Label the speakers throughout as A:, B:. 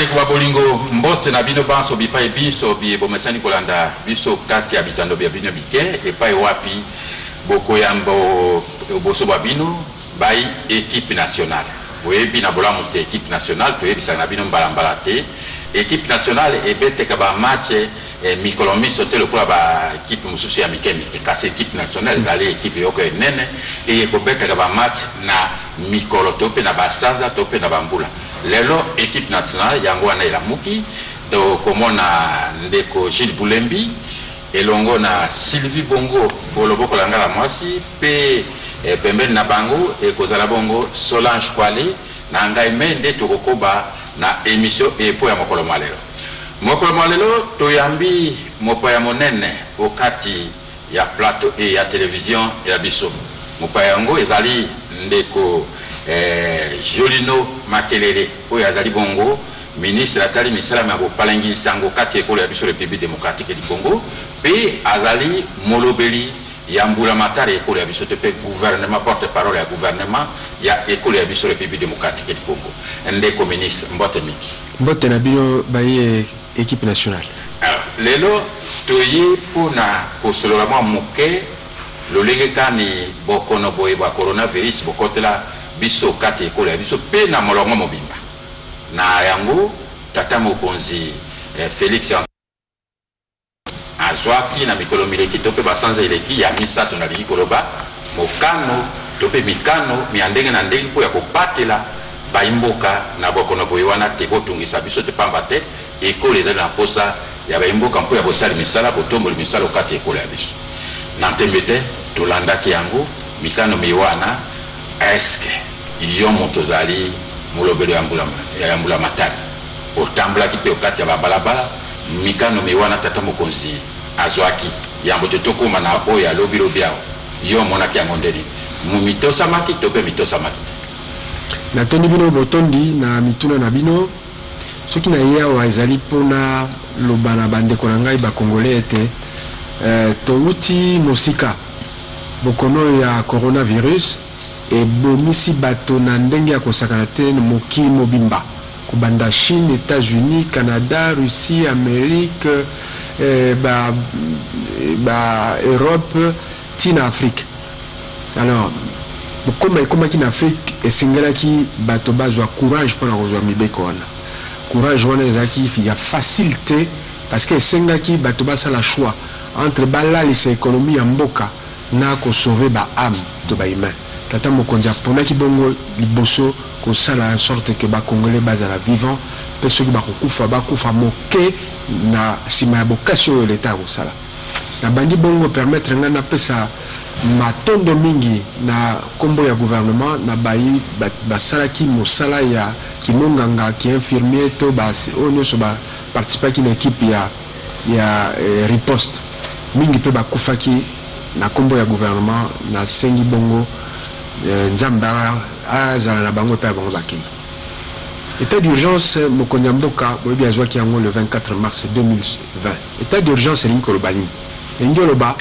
A: bandeko ba bolingo mbote na bino banso bipai biso bi bomesani kolanda biso kati ya bitando bya bino bike epai wapi bokoyambo boso ba bino bai équipe nationale oyebi na bolamu te équipe nationale toyebisa na bino mbala te équipe nationale ebeteka ba match mikolo miso te lokola ba équipe mususu ya mike kasi équipe nationale ezali équipe yoko enene ekobeteka ba match na mikolo tope na basanza tope na bambula lelo équipe nationale yango wana elamuki to komona ndeko Gilles Boulembi elongo na Sylvie Bongo boloboko langala mwasi pe pembeni na bango ekozala bongo Solange Kwale na ngai mende tokokoba na émission epo ya mokolo malelo toyambi mopa ya monene okati ya plateau et ya télévision ya biso mopa yango ezali ndeko Jolino Makelele oyo azali bongo ministre atali misala ya bopalengi sango kati ekolo ya biso République démocratique du Congo pe azali molobeli ya mbula matari ekolo ya biso te pe gouvernement porte parole ya gouvernement ya ekolo ya biso République démocratique du Congo ndeko ministre mbote
B: na bino baye équipe nationale.
A: Alors lelo toyi pona kosolola mwa moke lolenge kani bokono boye ba coronavirus bokotela biso kati ekolo ya biso pe na molongo mobimba na yango tata mokonzi Félix azwaki na mikolo mileki tope basanza eleki ya misato na likoloba mokano tope mikano miandenge na ndenge po ya kopatela baimboka na bokono boye wana te botungisa biso te pamba te ekolo ezali na posa ya baimboka mpo ya bosali misala botomboli misala kati ekolo ya biso na ntembe te tolandaki yango mikano miwana eske yo moto zali molobelo ya mbula matari otambulaki te okati ya babalabala mikano miwana tata mokonzi azwaki yambo te tokoma na oyo alobi awo yo monaki yango ndeni mitosamaki to mpe mitosamaki
B: natondi bino botondi na mituna na bino soki na ye awa ezali mpona loba na bandeko na ngai bakongole ete touti mosika bokono ya coronavirus ebomisi bato na ndenge ya kosakana te mokili mobimba kobanda Chine, États-Unis, Canada, Russie, Amérique, Europe, tina Afrique. Alors comme ekomaki na Afrique esengelaki bato bazwa courage mpona kozwa mibeko wana courage wana ezalaki ya facilité parce que esengaki bato basala choix entre balalisa économie ya mboka na kosauve baame to bahumain tata mokonzi aponaki bongo liboso kosala en sorte que bakongole bazala vivant mpe soki bakufa moke na nsima ya bokasi oyo leta ya kosala nabandi bongo permettre ngai napesa matondo mingi na kombo ya gouvernement na bayi basalaki mosala ya kimonganga ki infirmier to oyo nyonso baparticipaki na équipe ya riposte mingi mpe bakufaki na kombo ya gouvernement na sengi bongo nzambe azala na bango mpe ya bango bakei état d'urgence mokonzi ya mboka boyebi azwaki yango le 24 mars 2020 état d'urgence elingi koloba nini elingi oloba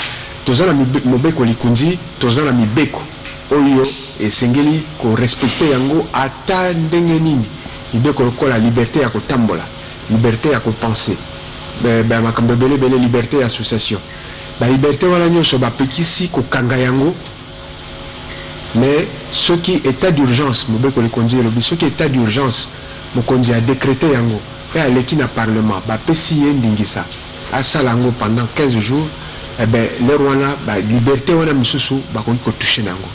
B: toza na mobeko likunzi toza na mibeko oyo esengeli korespecte yango ata ndenge nini mibeko lokola liberté ya kotambola liberté ya kopense makambo ebelebele liberté ya association baliberté wana nyonso bapekisi kokanga yango mais soki état d'urgence mobeko likunzi elobi soki état d'urgence mokonzi a décrété yango mpe aleki na parlement bapesi ye ndingisa asala yango pendant 15 jours leur wana liberté wana misusu bakoki kotouche nango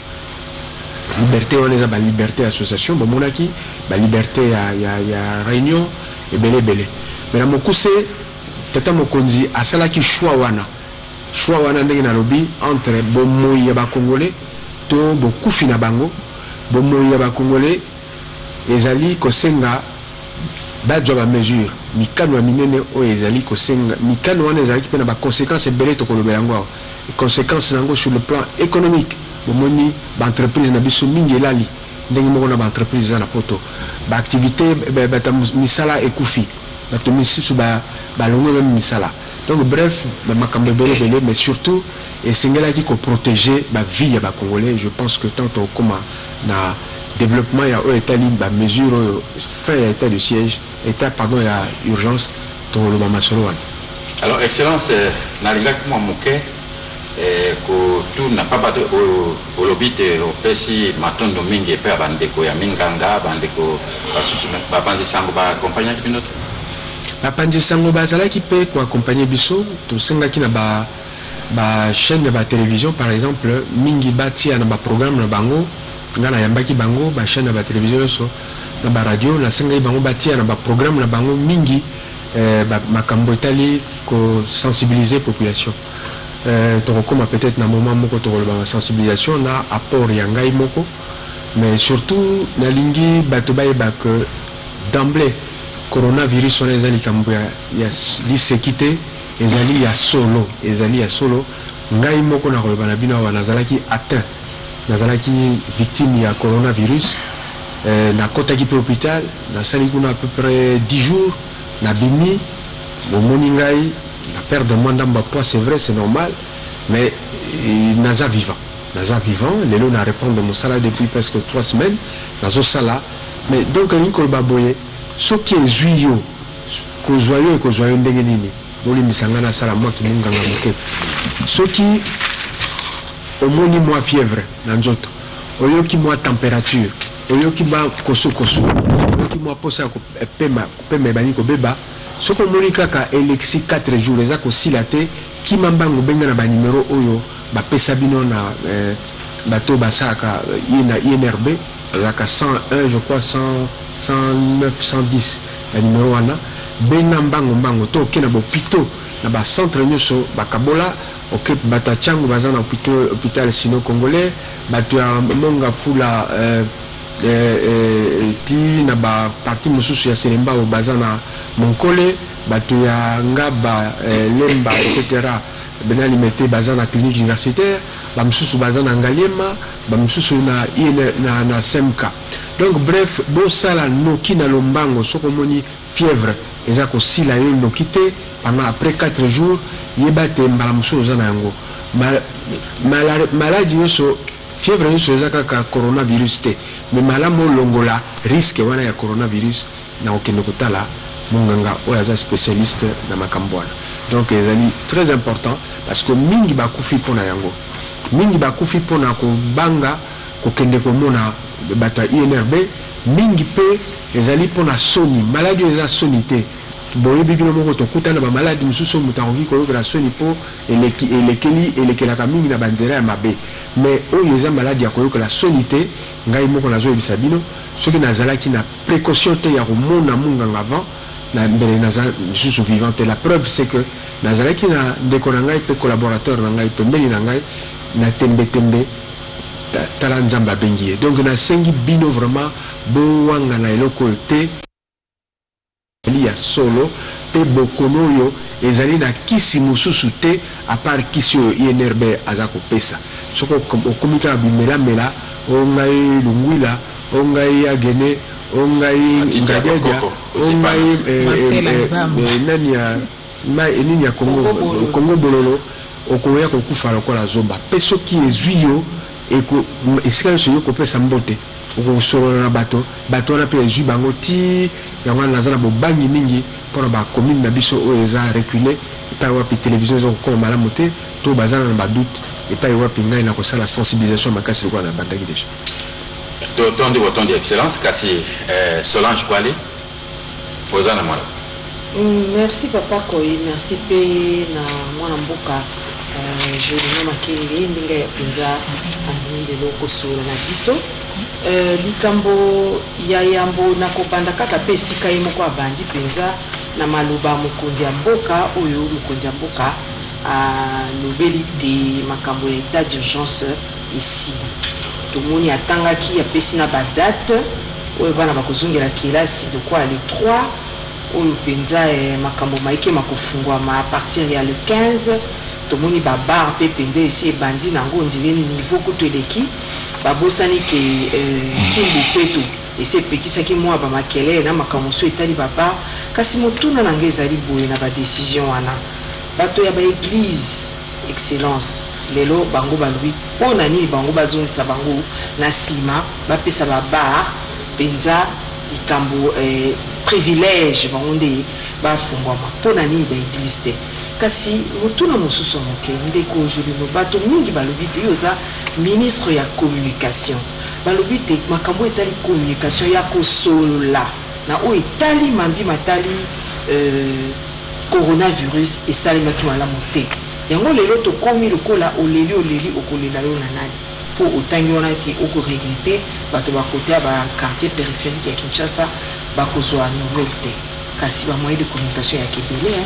B: liberté wana eza liberté association bamonaki liberté ya réunion ebelebele mais na mokuse tata mokonzi asalaki choix wana ndenge nalobi entre bomoi ya bakongole to bokufi na bango bomoi ya bakongole ezali kosenga bazwa bamesure mikano ya minene oyo ezali kosenga mikano wana ezalaki mpe na baconséquence ebele tokolobela yango awa conséquence nango sur le plan économique bomoni baentreprise na biso mingi elali ndenge moko na baentreprise eza na poto baactivité bata misala ekufi bato misusu balongo meme misala donc bref makambo ebelebele mais surtout esengelaki koprotéger bavie ya bakongolais je pense que tant okoma na développement ya oyo etali bamesure oyo fin ya état de siège état pardon ya urgence toloba masolo wana.
A: Alors excellence nalingaki mwa moke ko tu na pas bato olobite opesi matondo mingi epe bandeko ya minganga bandeko basusu bapandi sango ba accompagner binoto
B: bapandi sango bazalaki pe ko accompagner biso tosengaki na ba chaîne ba télévision par exemple mingi batia na ba programme na bango ngana yambaki bango ba chaîne ba télévision so na ba radio na sengai bango batia na ba programme na bango mingi makambo etali ko sensibiliser population tokokoma peut-être na moment moko tokoloba sensibilisation na apport ya ngai moko mais surtout nalingi bato bayeba que d'emblée coronavirus wana ezali likambo ya lisekite ezali ya solo ngai moko na koloba na bino awa nazalaki atteint nazalaki victime ya coronavirus nakotaki pe hôpital nasali kuna à peu près 10 jours na bimi bomoni ngai na perdre moins d'amba poids c'est vrai c'est normal mais naza vivant lelo na répondre mon salaire depuis presque 3 semaines nazo sala mais donc ni ko baboye soki ezui yo ko joyeux ndenge nini boli misanga na sala moi ki munganga moke soki omoni moi fièvre na nzoto oyoki moi température oyoki ba koso oyoki moi posa ko pema bani ko beba soko moni kaka elexi 4 jours eza ko silate ki mambango benga na ba numéro oyo ba pesa bino na bato basaka ina INRB zaka 101 je crois 109 110 la numéro wana benga mbango to kena bo pito na ba centre nyoso bakabola ok bata changu bazana hôpital sino congolais batu ya monga fula ti na ba parti mususu ya Selemba o bazana Monkole batu ya Ngaba Lemba etc. benali mete bazana clinique universitaire ba mususu bazana Ngaliema ba mususu na Semka. Donc bref bo sala noki na lombango soko moni fièvre eza ko sila yo nokite pendant après 4 jours yebate mbala mususu zana yango maladie yoso fièvre yoso eza kaka coronavirus te mais malamo longola risque wana ya coronavirus na okende kotala munganga oyo aza spécialiste na makambo wana. Donc ezali très important parce que mingi bakufi pona yango mingi bakufi pona ko banga kokende komona bata INRB mingi pe ezali pona soni maladie eza soni te boye bibino moko tokutana ba maladie mususu mutangi ko la soni po elekelaka mingi na banzera ya mabe mais oyo eza maladie ya koyoka la soni te ngai moko nazo ebisa bino soki nazalaki na précaution te ya komona munganga avant na mbele naza mususu vivante. La preuve c'est que nazalaki na ndeko na ngai pe collaborateur na ngai pembeni na ngai na tembe tala nzamba bengie. Donc na sengi bino vraiment bo wanga na eloko te ya solo pe bokono yo ezali na kisi mususu te à part kisi yo INRB azako pesa soko okomika bimela ongai lungwila ongai agene ongai ngadeja ongai nani ya Kongo bololo okoya kokufa lokola zomba pe soki ezwi yo esika nyonso yo kopesa mbote okosolola na bato wana mpe ezwi bango ti yango wana naza na bobangi mingi mpona bacommune na biso oyo eza reculé epai wapi télévision eza kokoma malamu te to bazana na badoute epai wapi ngai na kosala sensibilisation makasi lokola na bandaki deja
A: totondi excellence kasi Solange Kwali oza na mwana.
C: Merci papa Koyi, merci pe na mwana mboka Jolino Makenge ndinga ya pinza andinde loko sura na biso likambo ya yambo na kopanda kaka pe sika yemo kwa bandi pinza na maluba mukonzi ya mboka oyo mukonzi ya mboka lobeli te makambo ya état d'urgence ici tomoni atangaki ya pesi na ba date oyo bana bakozongela kelasi de quoi le 3 oyo penza makambo maike makofungwa ma partir ya le 15 tomoni ba bar pe penza ici ebandi nango ndile niveau kutu eleki babosani ke kimbu peto ese pekisaki mwa ba makele na makambo so etali baba kasi motuna nange ezali boye na ba décision wana bato ya ba église excellence lelo bango balui pona nini bango bazongisa bango na sima bapesa ba bar penza likambo privilège bango nde bafungwama mpona nini baeglise te kasi motuna mosusu moke ndeko jolino bato mingi balobi te yo oza ministre ya communication balobi te makambo etali communication ya kosolola na oyo etali mambi matali coronavirus esalemaki malamu te yango lelo tokomi lokola oleli okolela yo na nani po otangi wana ke okoregrete bato bakote ya baquartier périphérique ya Kinshasa bakozwa nouvelle te kasi bamoyen de communication ya kebele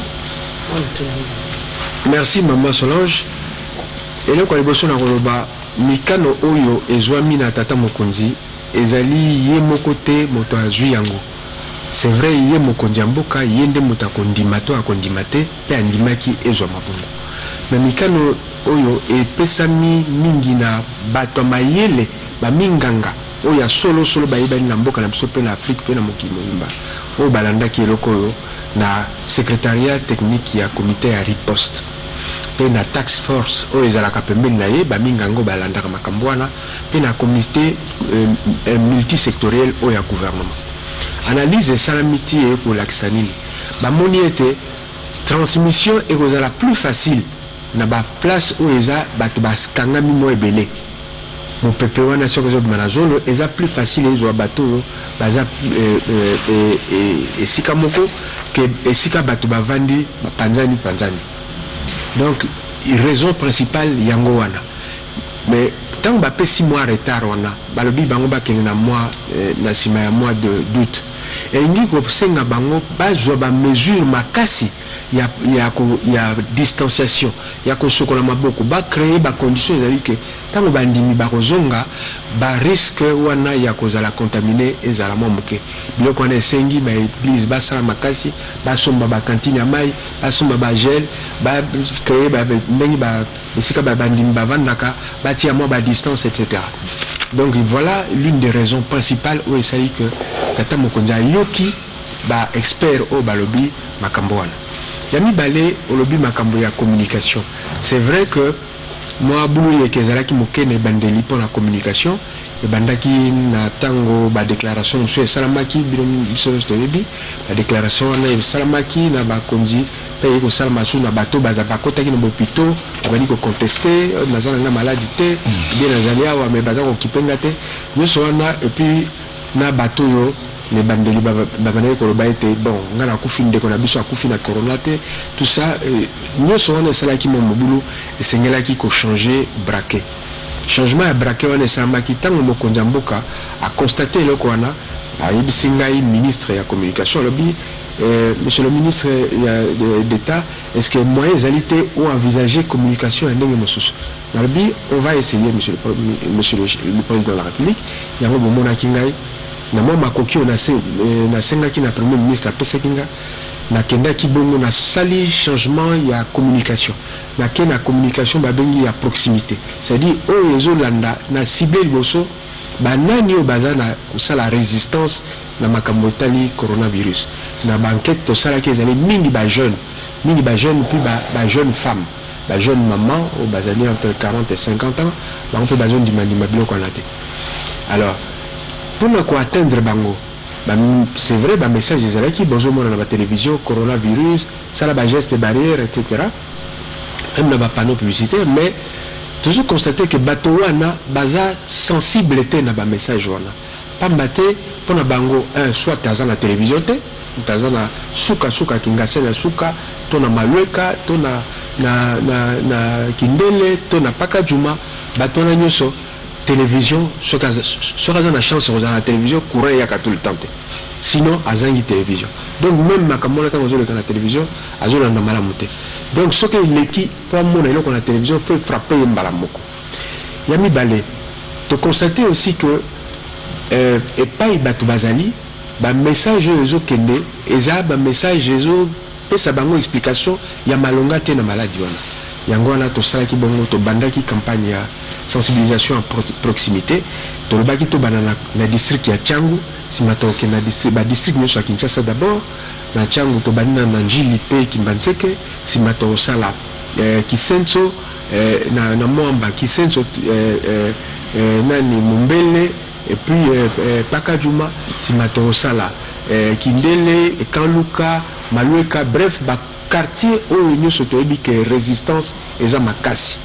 B: merci maman Solange eloko liboso na koloba mikano oyo ezwami na tata mokonzi ezali ye moko te moto azwi yango c'est vrai ye mokonzi ya mboka ye nde moto akondima to akondima te mpe andimaki ezwa mabongo na mikano oyo epesami mingi na bato ya mayele baminganga oyo ya solosolo bayebani na mboka na biso mpe na afrique mpe na mokili mobimba oyo balandaki eloko oyo na secrétariat technique ya comité ya riposte mpe na tax force oyo ezalaka pembeni na ye baminganga oyo balandaka makambo wana mpe na comité multisectoriel oyo ya gouvernement analyse esalami ti ekolakisa nini bamoni ete transmission ekozala plus facile na baplace oyo eza bato bakangami mo ebele mopepe wana soki ezobima na zolo eza plus facile ezwa bato oyo baza esika moko ke esika bato bavandi bapanzani donc raison principale yango wana mais ntango bapesi mwa retard wana balobi bango bakende na mwa na nsima ya mois d'août elingi kosenga bango bazwa bamesure makasi ya distanciation ya kosokola maboko bacreye bacondition ezali ke ntango bandimi bakozonga barisque wana ya kozala contamine ezala mwa moke biloko wana esengi baeglise basala makasi basomba bakantine ya mai basomba bagel bacreye ndenge esika bandimi bavandaka batia mwa badistance etc. Donc voilà l'une des raisons principales où il s'agit que tata mokonzi ayoki ba expert au balobi makambo wana yami balé au lobby makambo ya communication. C'est vrai que moi boulou ekezalaki mokene bandeli pour la communication et bandaki na tango ba déclaration sur salamaki bilom stolebi la déclaration na salamaki na ba konzi pe ko salama su na bato baza bakotaki na bopito bali ko contester nazana na maladie te bien nazalia wa me baza ko kipenga te nyoso wana et puis na bato yo les bandeli babanaye ko loba ete bon ngana kufinde ko na biso akufi na corona te tout ça nyoso wana salaki mo mobulu esengelaki ko changer braquet changement ya braquet wana esamaki tango mokonzi mboka a constaté loko wana ayebisi ngai ministre ya communication lobi monsieur le ministre d'État, est-ce que moi égalité ou envisager communication à ndenge mosusu nalobi on va essayer monsieur le président de la République yango bomona kingai na mwa makoki na sengaki na premier ministre apesaki nga na kendaki bongo na sali changement ya communication na kena communication babengi ya proximité c'est-à-dire oyo ezolanda na cible liboso banani oyo baza na kosala résistance na makambo etali coronavirus na banquete tosalaki ezali mingi ba jeune puis ba jeune femme ba jeune maman oyo bazali entre 40 et 50 ans bango mpe bazondimandima biloko wana te alors mpona koatteindre bango c'est vrai bamessage ezalaki bozomona na batélévision coronavirus sala bageste barrière etc même na bapanneau publicitaire mais toujours constater que bato wana baza sensible te na bamessage wana pamba te mpona bango soit taza na télévision te taza na suka kingase na suka to na malweka to na kindele to na paka juma bato wana nyonso télévision soki aza na chance kozala na télévision courant eyaka tout le temps te sinon azangi télévision donc même makambo wana ntango azoleka na télévision azolanda malamu te donc soki eleki mpo amona eloko na télévision fo frappe ye mbala moko ya mibale toconstate aussi que epai bato bazali bamessage oyo ezokende eza bamessage ezopesa bango explication ya malonga te na maladi wana yango wana tosalaki bongo tobandaki campagne ya sensibilisation à proximité tolobaki tobana na district ya Tchangu sima toke na district nyonso ya Kinshasa d'abord na Tchangu tobani na Njili pe Kimbanzeke sima tosala Kisenso na Mwamba Kisenso nani Mumbele et puis Pakajuma sima tosala Kindele, Kanluka, Malueka, bref, quartier où il y a résistance et ça makasi.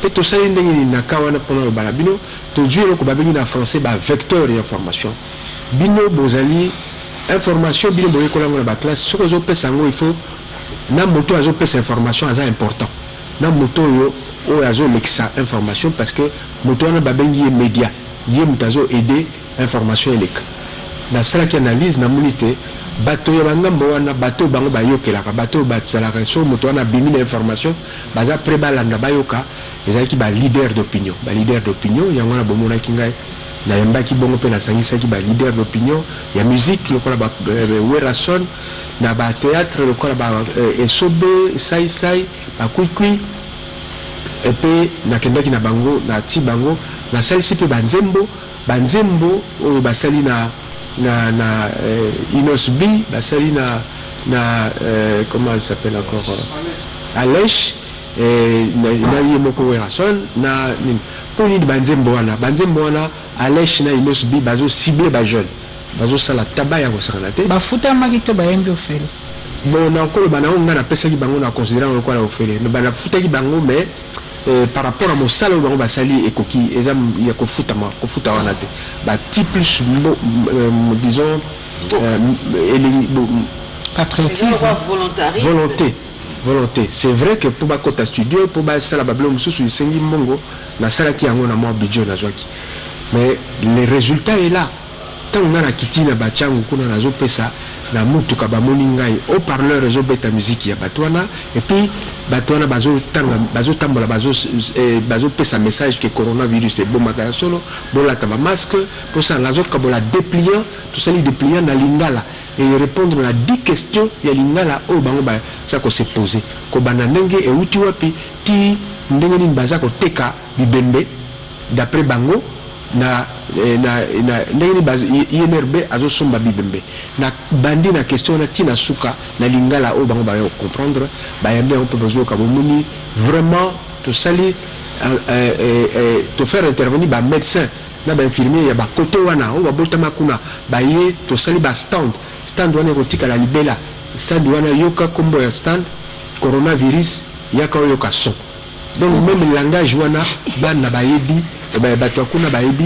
B: Peut-être ça il y a un kawana pendant le balabino, tout Dieu le kubabini en français ba vecteur d'information. Bino bozali information bino boye kola ngona ba classe ce que zo pesa ngo il faut na moto azo pesa information aza important. Na moto yo o azo lexa information parce que moto na ba bengi média, yé mutazo aider information elek. Na sala qui analyse na munité bato ya bangambo wana bato bango bayokelaka bato batsalaka so moto wana bimi na information baza prebalanda bayoka ezalaki ba leader d'opinion yango na bomona kingai na yambaki bongo pe na sangisaki ba leader d'opinion ya musique lokola ba werason na ba théâtre lokola ba esobe sai ba kwikwi et puis na kendaki na bango na ti bango na salisi pe banzembo oyo basali na Inos B, basali na comment elle s'appelle encore Alèche na yemoko werason na poni banzembo wana Alèche na Inos B bazo ciblé ba jeune bazo sala tabac ya kosana te
D: bafuta makito bayembi ofele
B: bon na ko bana nga na pesa ki bango na considérer ko la ofele mais bana futa ki bango mais par rapport à mon salaire au basali et coquille et ça il y a kofuta wana te ba ti plus disons
C: patriotisme
B: volonté c'est vrai que pour ba kota studio pour ba sala ba blom susu isengi mongo na sala ki yango na mo budget na zwaki mais le résultat est là tant on a kiti na ba changu kuna na zo pesa na mutuka ba moningai au parleur zo beta musique ya batwana et puis batwana bazo tambola bazo pesa message que coronavirus est bon makaya solo bon la taba masque pour ça la zo kabola dépliant tout ça les dépliant na lingala et répondre à 10 questions ya lingala au bango ba ça ko se poser ko bananenge e uti wapi ti ndenge ni baza ko teka bibembe d'après bango na ndenge ni INRB azo somba bibembe na bandi na question na tina suka na lingala o bango ba comprendre ba yambe on peut besoin ka bomuni vraiment to sali to faire intervenir ba médecin na ba infirmier ya ba koto wana o ba botama kuna ba ye to sali ba stand wana ko tika la libela stand wana yoka kombo ya stand coronavirus yaka yoka son donc même le langage wana ba na ba yebi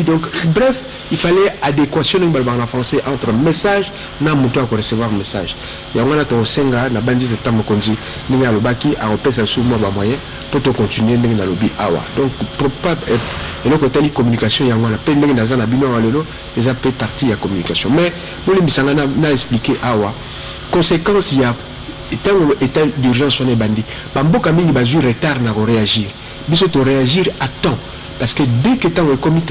B: donc bref il fallait adéquation en français entre message na muto à recevoir message et on a to senga na bandi de tamo konzi ninga lobaki a repesa sous moi ba moyen pour continuer na lobi awa donc et le côté communication yango na pe na za na bino walelo les appels partie ya communication mais pour les misanga na expliquer awa conséquence il y a état d'urgence on est bandi bamboka mingi bazu retard na réagir biso to réagir à temps. Parce que dès que tu as commis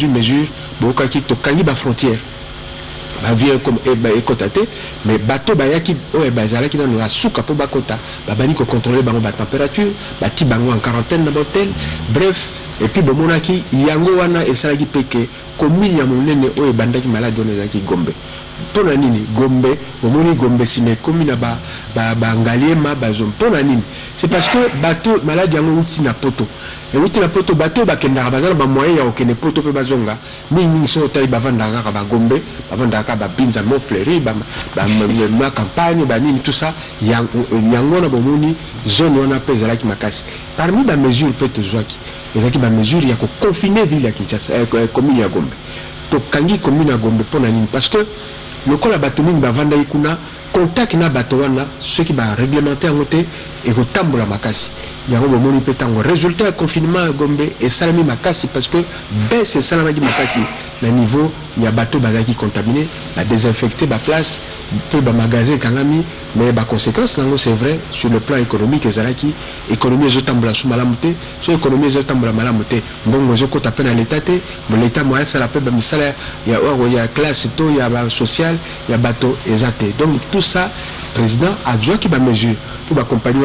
B: une mesure, tu as une frontière. Vient comme écotate, mais bateau bayaki bazalaki dans la souka pour bakota, babani ko contrôler la température, bati bango en quarantaine dans l'hôtel, bref, et puis bomonaki yango wana esalaki peke commune ya monene o ebandaki malade onezaki Gombe. Pona nini Gombe, omoni Gombe si mais commune ba ngaliema bazom pona nini? C'est parce que bateau malade yango uti na poto. Et uti na poto bateau bakendaka bazala ba moyen ya okene poto pe bazonga. Mingi so tali bavandaka ba Gombe, bavandaka ba Binza Montfleury, ba campagne, ba nini tout ça, yango na bomoni zone wana pe zalaki makasi. Parmi les mesures peut zwaki, ezaki ba mesure ya ko confiner ville ya Kinshasa, commune ya Gombe. To kangi commune ya Gombe pona nini? Parce que le col à Batoumine bavanda ikuna contact na batowana ceux qui va réglementer en côté et ko tambola makasi yango bo moni petango résultat confinement Gombe et salami makasi parce que baisse salami makasi le niveau il y a bateau bazaki contaminé la désinfecter la place peu ba magasin kangami mais ba conséquence nango c'est vrai sur le plan économique ezalaki économie zotambola sous malamuté sur économie zotambola malamuté mbongo zo kota pena l'état te mais l'état moyen ça la peut ba misala il y a classe to il y a ba social il y a bateau ezate donc tout ça président a joué qui ba mesure pour ba compagnie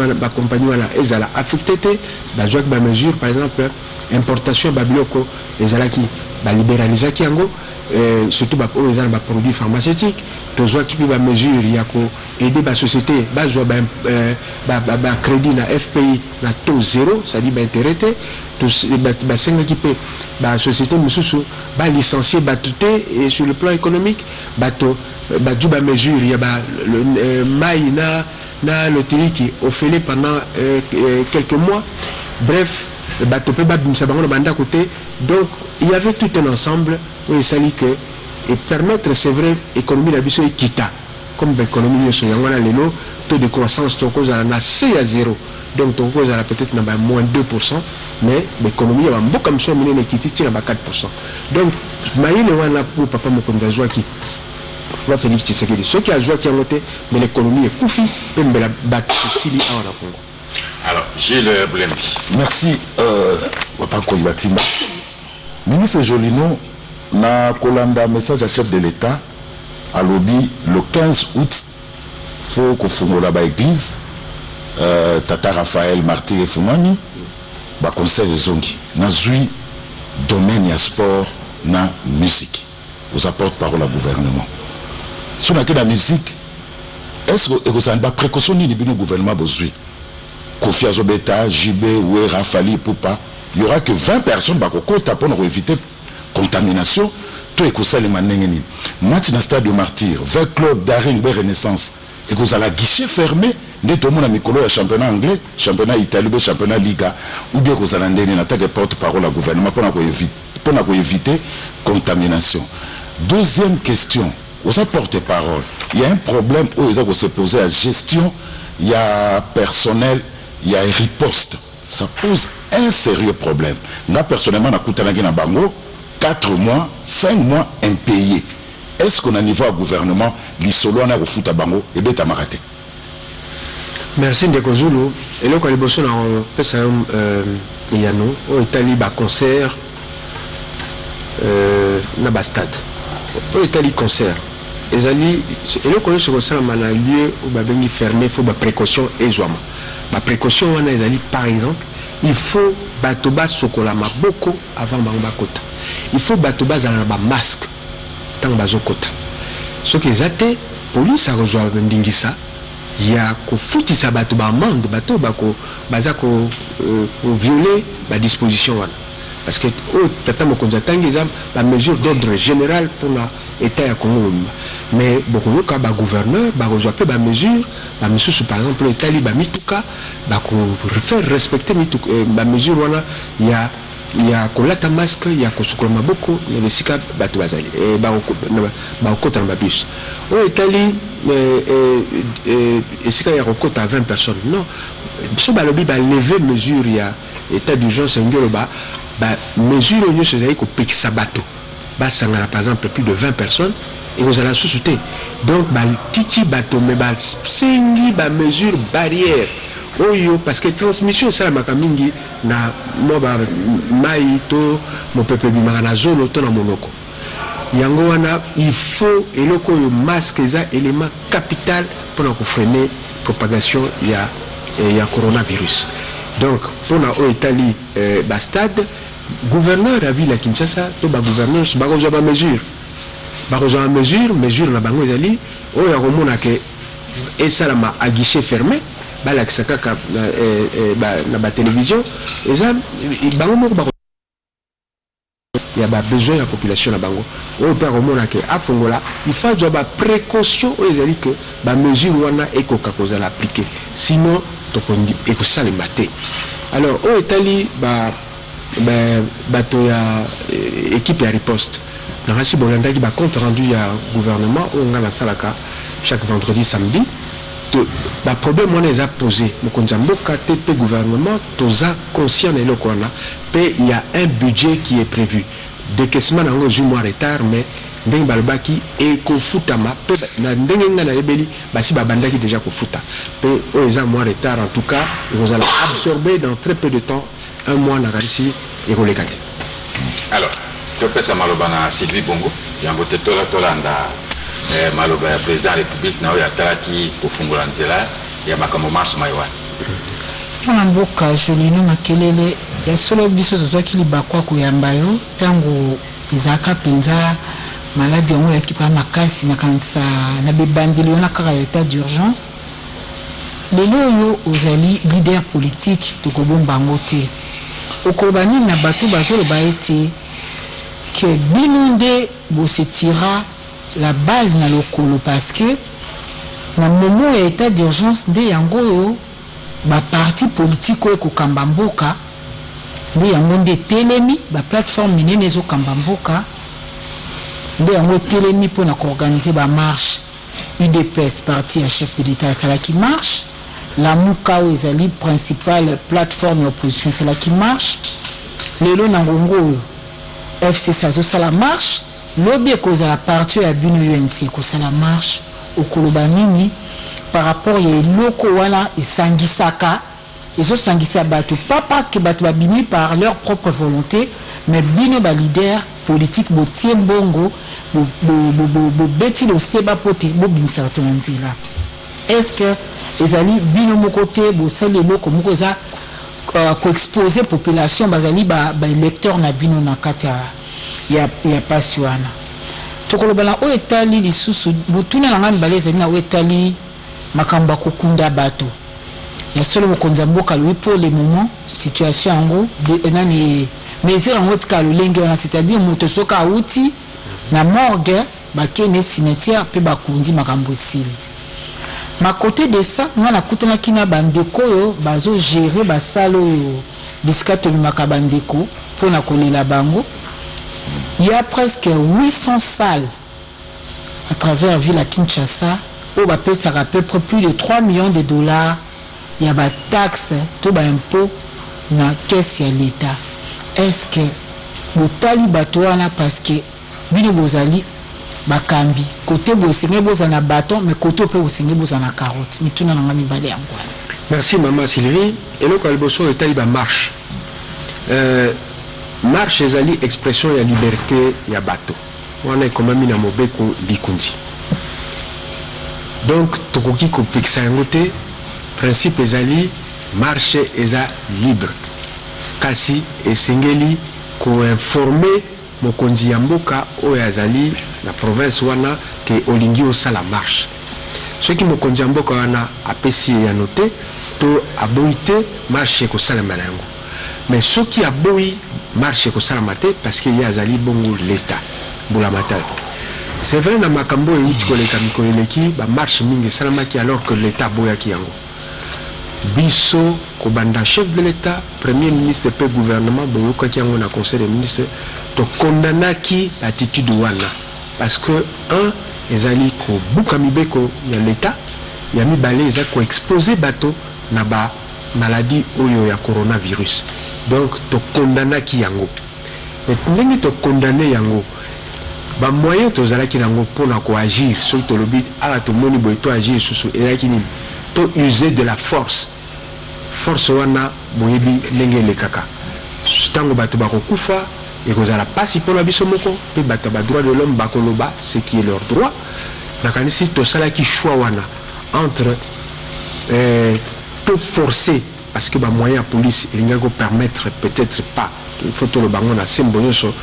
B: wana ezala affecté te ba joué qui ba mesure par exemple importation ba biloko ezalaki ba libéraliser qui yango surtout ba produits pharmaceutiques tozwa qui ba mesure ya ko aider ba société ba zo ba crédit na FPI na taux zéro, ça dit ba intérêt ba senga qui peut ba société mususu ba licencier ba tuté et sur le plan économique ba to ba du ba mesure ya ba mai na loterie qui offert pendant quelques mois. Bref, bateau peut banda côté. Donc il y avait tout un ensemble où il s'agit que et permettre c'est vrai économie d'habitation équitable comme l'économie sur yangwana lelo taux de croissance ton cause à la C à 0 donc ton cause à la peut-être n'a moins 2% mais l'économie va beaucoup comme ça mener l'équité n'a pas 4%. Donc maïle wana pour papa mokonda joie qui va Félix Tshisekedi ceux qui a joué qui a noté mais l'économie est koufi peut me la battre Sili à la Congo.
A: Alors Gilles Boulembi.
D: Merci Papa Koibatima. Ministre Jolino na kolanda message à chef de l'État à lobby le 15 août faut qu'on fongola ba église Tata Raphaël Martyr Fumani ba concert zongi na zui domaine ya sport na musique vous apporte parole à gouvernement sur la musique est-ce que vous avez pas précaution ni le gouvernement besoin Kofi Azobeta JB ou Rafali Poupa il y aura que 20 personnes pour éviter contamination. Tout est ça les manengeni. Match dans stade de Martyr, 20 clubs d'arène de Renaissance. Et que vous avez guichet fermé, de tout le monde a mis le championnat anglais, championnat italien, championnat Liga, ou bien que vous allez donner une attaque porte-parole au gouvernement pour éviter contamination. Deuxième question, vous avez porte-parole. Il y a un problème où ils ont se poser à gestion, il y a personnel, il y a riposte. Ça pose un sérieux problème. Là, personnellement, na bango 4 mois, 5 mois impayés. Est-ce qu'on a niveau à gouvernement, l'isolo na foot à bango et beta marate?
B: Merci Ndeko Zulu. Et là, quand les bossons ont fait ça, il y a nous, au Italie, concert, na stade. Au Italie, concert. Et là, quand se ressemble à un lieu où il fermé, il faut des précautions et zoama. Ma précaution, par exemple, il faut batoba sokola maboko avant bakota. Il faut batoba zalaba masque tant bazokota. Ce qui est athée, police a rejoint ndingisa, il y a ko futisa batoba amende batoba ko bazako violer la disposition wana. Parce que tata mokonza tangeza la mesure d'ordre général pour l'État ya Congo. Mais beaucoup de ba gouverneur ba rejoint pas mesure ba mesure par exemple l'Italie ba mituka ba ko faire respecter mituka ba mesure wana il y a kolata masque il y a ko sukula maboko le sika batu bazali et ba okota na bus au Italie et sika ya okota 20 personnes non so ba lobi ba lever mesure il y a état d'urgence ngelo ba mesure au lieu se ko pekisa bato ba sangala par exemple plus de 20 personnes et vous allez sous-souter. Donc, tiki bateau, mais singi mesure barrière. Parce que transmission, ça la mingi na moba maito, mon peuple bimana zone auto na monoko. Yango wana, il faut et le masque ça élément capital pour freiner propagation il y a coronavirus. Donc, pour la Italie stade, gouverneur a vu la Kinshasa, to gouverneur ba mesure. Barozo mesure na bango ezali oyo akomona ke esalama à guichet fermé balakisa kaka na ba télévision eza bango moko il y a besoin de la population na bango oyo pe akomona ke afongola il faut ba précaution oyo ezali que ba mesure wana ekoka kozala appliquer sinon tokondi ekosalema te. Alors oyo etali bato ya équipe ya riposte na rasi bolanda qui ba compte rendu à gouvernement on a la salaka chaque vendredi samedi ba problème on les a posé mokonza mboka TP gouvernement toza conscient de lokona pe il y a un budget qui est prévu décaissement na un mois retard mais ndenge balbaki et ko futama pe na ndenge ngana ebeli basi ba bandaki déjà ko futa pe o eza mois retard en tout cas ils allons absorber dans très peu de temps un mois na rasi et relegate.
A: Alors Topesa Malobana Sylvie Bongo, Yambote Tolanda Maloba président de la République, Nao Yataraki, Kofungula Nzela, Yamakamo Maiwa.
E: Mwana mboka Jolino Makelele, ya solo biso zozwaki libakwa kuyamba yo, tango ezaka penza malade yango yaki pa makasi na kanisa na bebandeli wana kaka état d'urgence lelo oyo ozali leader politique tokobomba yango te okoloba nini na bato bazoloba ete ke bino nde bosetira la balle na lokolo parce que na moment ya état d'urgence nde yango oyo baparti politique oyo ekokamba mboka nde yango nde etelemi baplateforme minene ezokamba mboka nde yango etelemi mpona koorganize bamarche UDPS parti ya chef de l'état esalaki marche lamuka oyo ezali principale plateforme ya opposition esalaki marche lelo na ngongo oyo FCC azosala marche lobi ekozala parti oyo ya bino UNC ekosala marche okoloba nini par rapport ya eloko wana esangisaka ezosangisa bato pas parce que bato babimi par leur propre volonté mais bino balider politique botie mbongo bobeti loseba po te bobimisa bato na nzela est-ce que ezali bino moko te bosali eloko moko eza koexpose population bazali baélecteur na bino na kati ya pasi wana tokoloba na oyo etali lisusu botuna na nga mibale ezali na oyo etali makambo ya kokunda bato ya solo mokonzi ya mboka alobi pour le moment situation yango nani mesure yango tika lolenge wana c'est-à-dire moto soki awuti na morgue bakende cimetière mpe bakundi makambo esili ma côté de ça nga nakutanaki na bandeko oyo bazogere basala oyo bisika tolingaka bandeko mpona kolela bango il y a presque 800 salles à travers la ville à Kinshasa où bapesaka à peu près plus de 3 millions de dollars il y a des taxes tout bas impôts dans la caisse de l'État. Est-ce que vous tali batoana parce que bino bozali bakambi côté bosenga bozana bâton mais côté pe bosenga bozana carotte mais tout na ngami balé yango.
B: Merci maman Sylvie et le kalboso etali ba marche marche ezali expression ya liberté ya bato wana comme mina mobeko likundi donc tokoki ko pekisa yango te principe ezali marche eza libre kasi esengeli ko informer mokonzi ya mboka oyo azali na province wana ke olingi osala marche soki mokonzi ya mboka wana apesi ya note to aboyi te marche ekosalama na yango mais soki aboyi marche ekosalama te parce que ye azali bongo l'état mbulama te c'est vrai na makambo euti koleka mikolo eleki bamarche mingi esalamaki alors que l'état aboyaki yango biso kobanda chef de l'état premier ministre pe gouvernement boyokaki yango na conseil des ministres to kondanaki attitude wana parce que un ezali kobuka mibeko ya l'état ya mibale eza koexpose bato na ba maladie oyo ya coronavirus donc to kondanaki yango ndenge to condamner yango ba moyen tozalaki nango mpona koagir soki tolobi ala tomoni boye to agir susu ezalaki nini to user de la force wana boyebi ndenge elekaka ntango bato bakokufa ekozala pasi mpona biso moko mpe bato ya badroit de l'homme bakoloba ce qui est leur droit nakanisi tosalaki choix wana entre to forcer parce que bamoyen ya police elingaki kopermettre peut-être pas il faut toloba ngo na sembo nyonso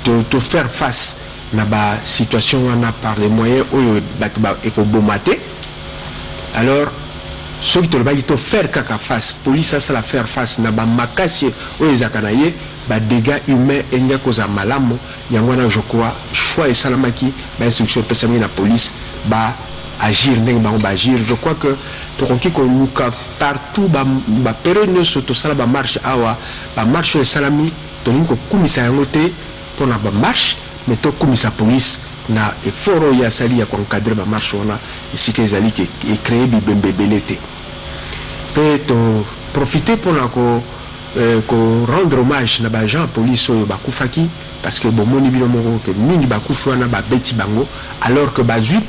B: to faire face na ba situation wana par les moyens oyo bato ekoboma te alors ceux qui tolobaki to faire kaka face police asala faire face na ba makasi oyo ezaka na ye ba dégâts humains elingi kozala malamu yango wana je crois choix esalamaki ba instruction epesamaki na police ba agir ndenge bango ba agir je crois que tokoki koluka partout ba période nyonso tosala ba marche awa ba marche oyo esalami tolingi kokumisa yango te mpona ba marche mais tokumisa police na effort oyo asali ya koencadre ba marche wana esika ezali ecréer bibembe ebele te mpe toprofite mpona ko rendre hommage na bagent ya police oyo bakufaki parce que bomoni bino moko ke mingi bakufi wana babeti bango alors que bazwi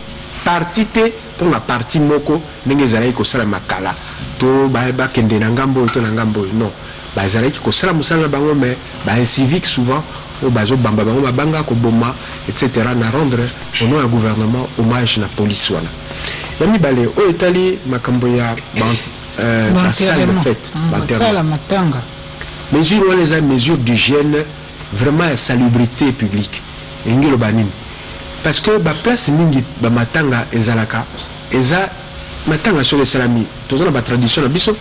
B: parti te mpona parti moko ndenge ezalaki kosalama kala to bakende na ngambo oyo to na ngambo oyo non bazalaki kosala mosala na bango mais baincivique souvent oyo bazobamba bango babanga koboma etc na rendre au nom ya gouvernement hommage na police wana ya mibale oyo etali makambo ya basale de fête mesure wana eza mesure d'hygiène vraiment ya salubrité publique engelo banini parce que ba place mingi ba matanga ezalaka eza matanga sur les salami tozana ba tradition na biso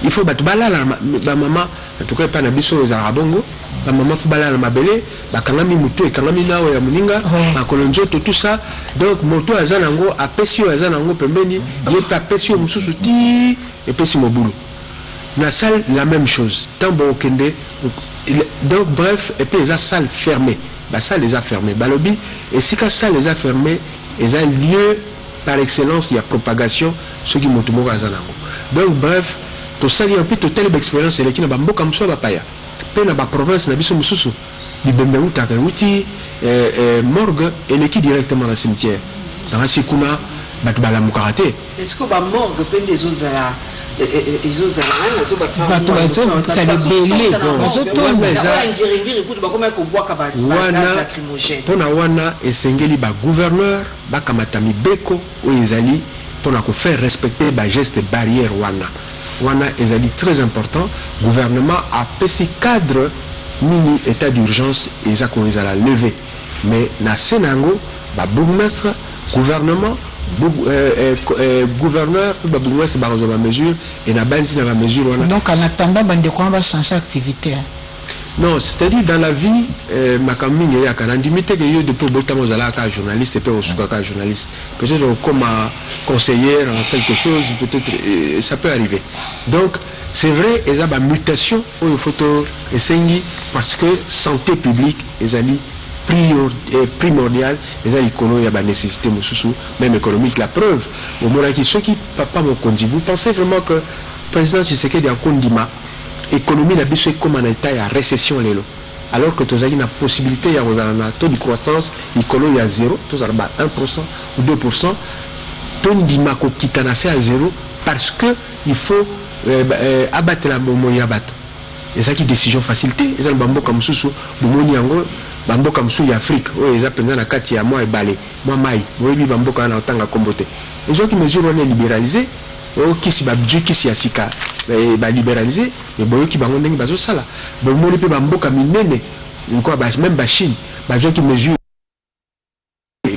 B: il faut bato balala ba mama en tout cas pas na biso ezalaka bongo ba mama faut balala mabele ba kangami mutu e kangami nawe ya muninga ba kolonjo tout ça donc moto azanango apesio azanango pembeni yepe apesio mususu ti et pesi mobulu na salle la même chose tant bon kende donc bref et puis les salles fermées la salle les a fermées balobi et si la salle les a fermées ils ont lieu par excellence il y a propagation ceux qui montent moko azanango donc bref to sali un peu totale expérience et qui na bamboka mso ba paya pe na ba province na biso mususu libembe utaka uti morgue et l'équipe directement dans le cimetière dans la sikuna batu bala mukarate
C: est-ce que ba morgue pe des ozala
B: mpona wana esengeli bagouverneur bakamata mibeko oyo ezali mpona kofaire respecter bageste barrière wana ezali très important gouvernement apesi cadre mini état d'urgence eza koezala levé mais na se na yango babourgmestre gouvernement gouverneur babourgmestre bakozwa bamesure et na banzi na bamesure wana
E: donc en attendant bandeko wana bachanger activité
B: non c'est-à-dire dans la vie makambo mingi eyaka nandimi teke yo depuis obotama ozalaka kaka journaliste mpe osuka kaka journaliste peut-être comme conseillère en quelque chose peut-être ça peut arriver donc c'est vrai eza bamutation oyo foto esengi parce que santé publique ezali primordial eza likolo ya banécessité mosusu même économique la preuve omonaki soki papa mokonzi vous pensez vraiment que président Tshisekedi akondima économie na biso ekoma na état ya récession lelo alors que tozali na possibilité ya kozala na taux de croissance likolo ya 0 tozala ba 1% ou 2% tondima kokita na se à 0 parce que il faut abattre la momo ya bato ezaki décision facilité eza na bamboka mosusu bomoni yango bamboka mosusu ya Afrique oyo eza mpenza na kati ya mwa ebale mwa mai boyebi bamboka wana otanga kombo te ezwaki mesure wana libéralisé okisi babiju kisi ya sika balibéralisé me boyoki bango ndenge bazosala bomoni mpe bamboka minene même bachine bazwaki mesure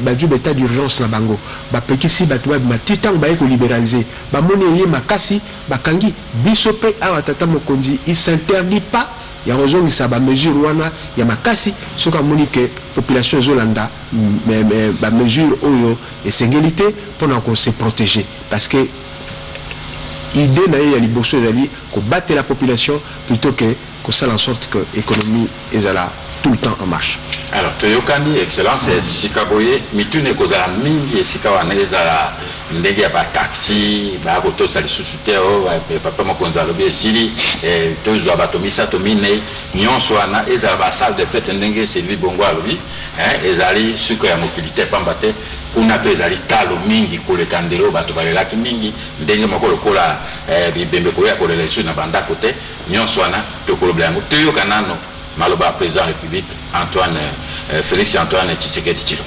B: baju d'état d'urgence na bango bapekisi bato babima ti ntango baye kolibéralize bamoni eye makasi bakangi biso mpe awa tata mokonzi il s'interdit pas ya kozongisa bamesure wana ya makasi soki amoni ke population ezolanda bamesure oyo esengeli te mpona kose protéger parce que idée na ye ya liboso ezali kobattre la population plutôt que kosala en sorte que économie ezala tout le temps en marche.
A: Alors toyokani excellence sika boye mitune kozala mingi esika wana ezala ndenge ya bataxi bakotosa lisusu te o papa mokonzi alobi esili tozwa bato misato mine nyonso wana ezala basale de fete ndenge Sylvie Bongo alobi ezali suko ya mokili te pamba te kuna mpe ezali talo mingi koleka ndelo bato balelaki mingi ndenge moko lokola bibembe koya kolela lisusu na bandako te nyonso wana tokoloba yango toyoka nano maloba président de la République Félix Antoine Tshisekedi Tshilombo.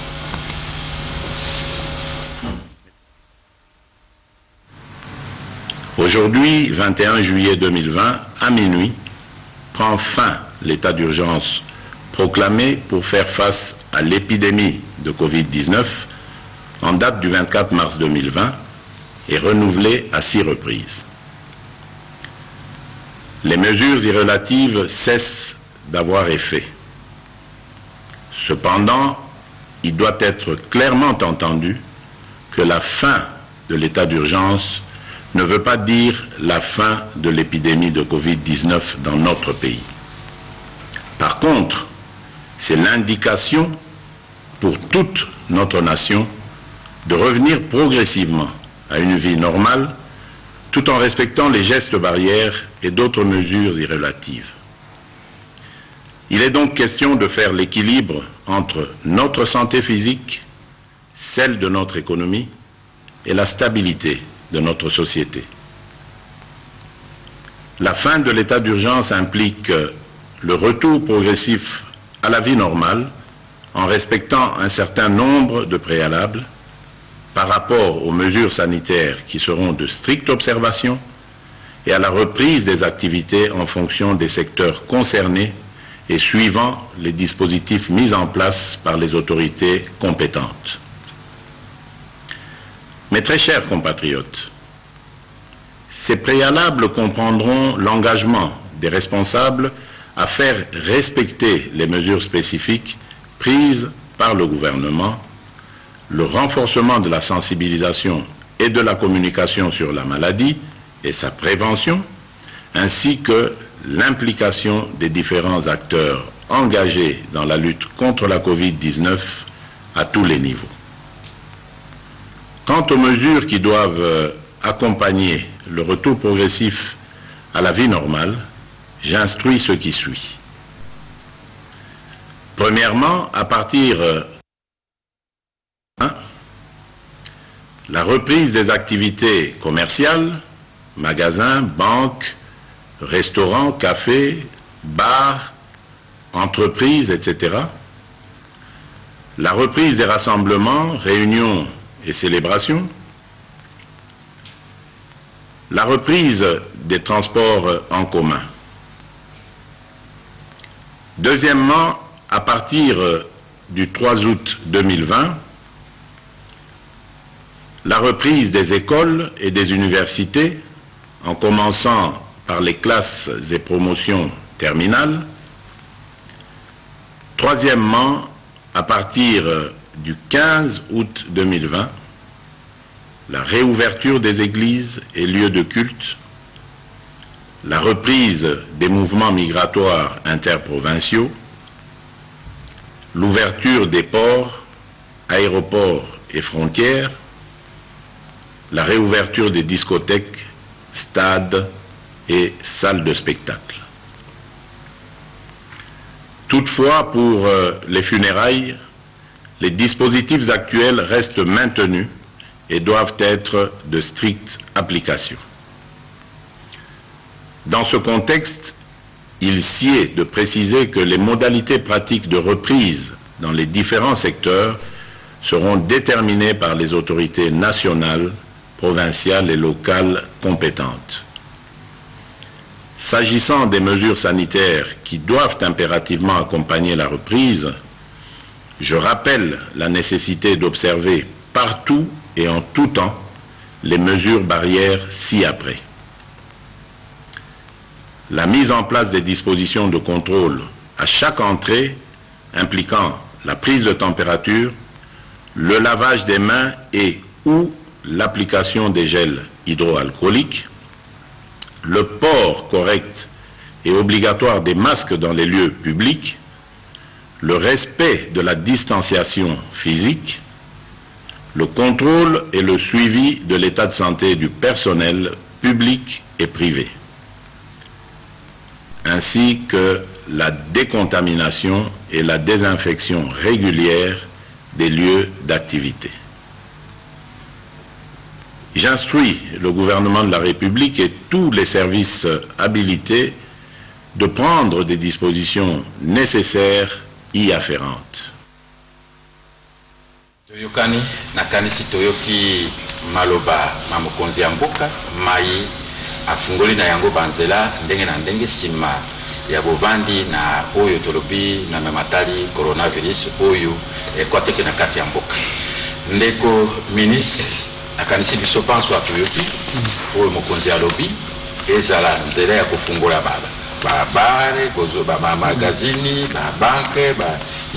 F: Aujourd'hui, 21 juillet 2020, à minuit, prend fin l'état d'urgence proclamé pour faire face à l'épidémie de Covid-19 en date du 24 mars 2020 et renouvelé à 6 reprises. Les mesures irrelatives cessent d'avoir effet. Cependant, il doit être clairement entendu que la fin de l'état d'urgence ne veut pas dire la fin de l'épidémie de Covid-19 dans notre pays. Par contre, c'est l'indication pour toute notre nation de revenir progressivement à une vie normale tout en respectant les gestes barrières et d'autres mesures irrelatives. Il est donc question de faire l'équilibre entre notre santé physique, celle de notre économie et la stabilité de notre société. La fin de l'état d'urgence implique le retour progressif à la vie normale en respectant un certain nombre de préalables par rapport aux mesures sanitaires qui seront de stricte observation et à la reprise des activités en fonction des secteurs concernés et suivant les dispositifs mis en place par les autorités compétentes. Mes très chers compatriotes, ces préalables comprendront l'engagement des responsables à faire respecter les mesures spécifiques prises par le gouvernement, le renforcement de la sensibilisation et de la communication sur la maladie et sa prévention, ainsi que l'implication des différents acteurs engagés dans la lutte contre la Covid-19 à tous les niveaux. Quant aux mesures qui doivent accompagner le retour progressif à la vie normale, j'instruis ce qui suit. Premièrement, à partir la reprise des activités commerciales, magasins, banques, restaurants, cafés, bars, entreprises, etc. La reprise des rassemblements, réunions et célébrations. La reprise des transports en commun. Deuxièmement, à partir du 3 août 2020, la reprise des écoles et des universités, en commençant par les classes et promotions terminales. Troisièmement, à partir du 15 août 2020, la réouverture des églises et lieux de culte, la reprise des mouvements migratoires interprovinciaux, l'ouverture des ports, aéroports et frontières, la réouverture des discothèques, stades et salles de spectacle. Toutefois, pour les funérailles, les dispositifs actuels restent maintenus et doivent être de stricte application. Dans ce contexte, il sied de préciser que les modalités pratiques de reprise dans les différents secteurs seront déterminées par les autorités nationales, provinciales et locales compétentes. S'agissant des mesures sanitaires qui doivent impérativement accompagner la reprise, je rappelle la nécessité d'observer partout et en tout temps les mesures barrières ci-après. La mise en place des dispositions de contrôle à chaque entrée impliquant la prise de température, le lavage des mains et ou l'application des gels hydroalcooliques, le port correct et obligatoire des masques dans les lieux publics, le respect de la distanciation physique, le contrôle et le suivi de l'état de santé du personnel public et privé, ainsi que la décontamination et la désinfection régulière des lieux d'activité. J'instruis le gouvernement de la République et tous les services habilités de prendre des dispositions nécessaires y afférentes.
A: Toyokani nakanisi toyoki maloba mamokonzi ya mboka mai afungoli na yango banzela ndenge na ndenge sima ya bovandi na oyo tolobi na mematali coronavirus oyo ekwateke na kati ya mboka. Ndeko ministre akanisi biso panso atoyoki oyo mokonzi alobi ezala nzela ya kofungola babare kozoba bamagazini babanke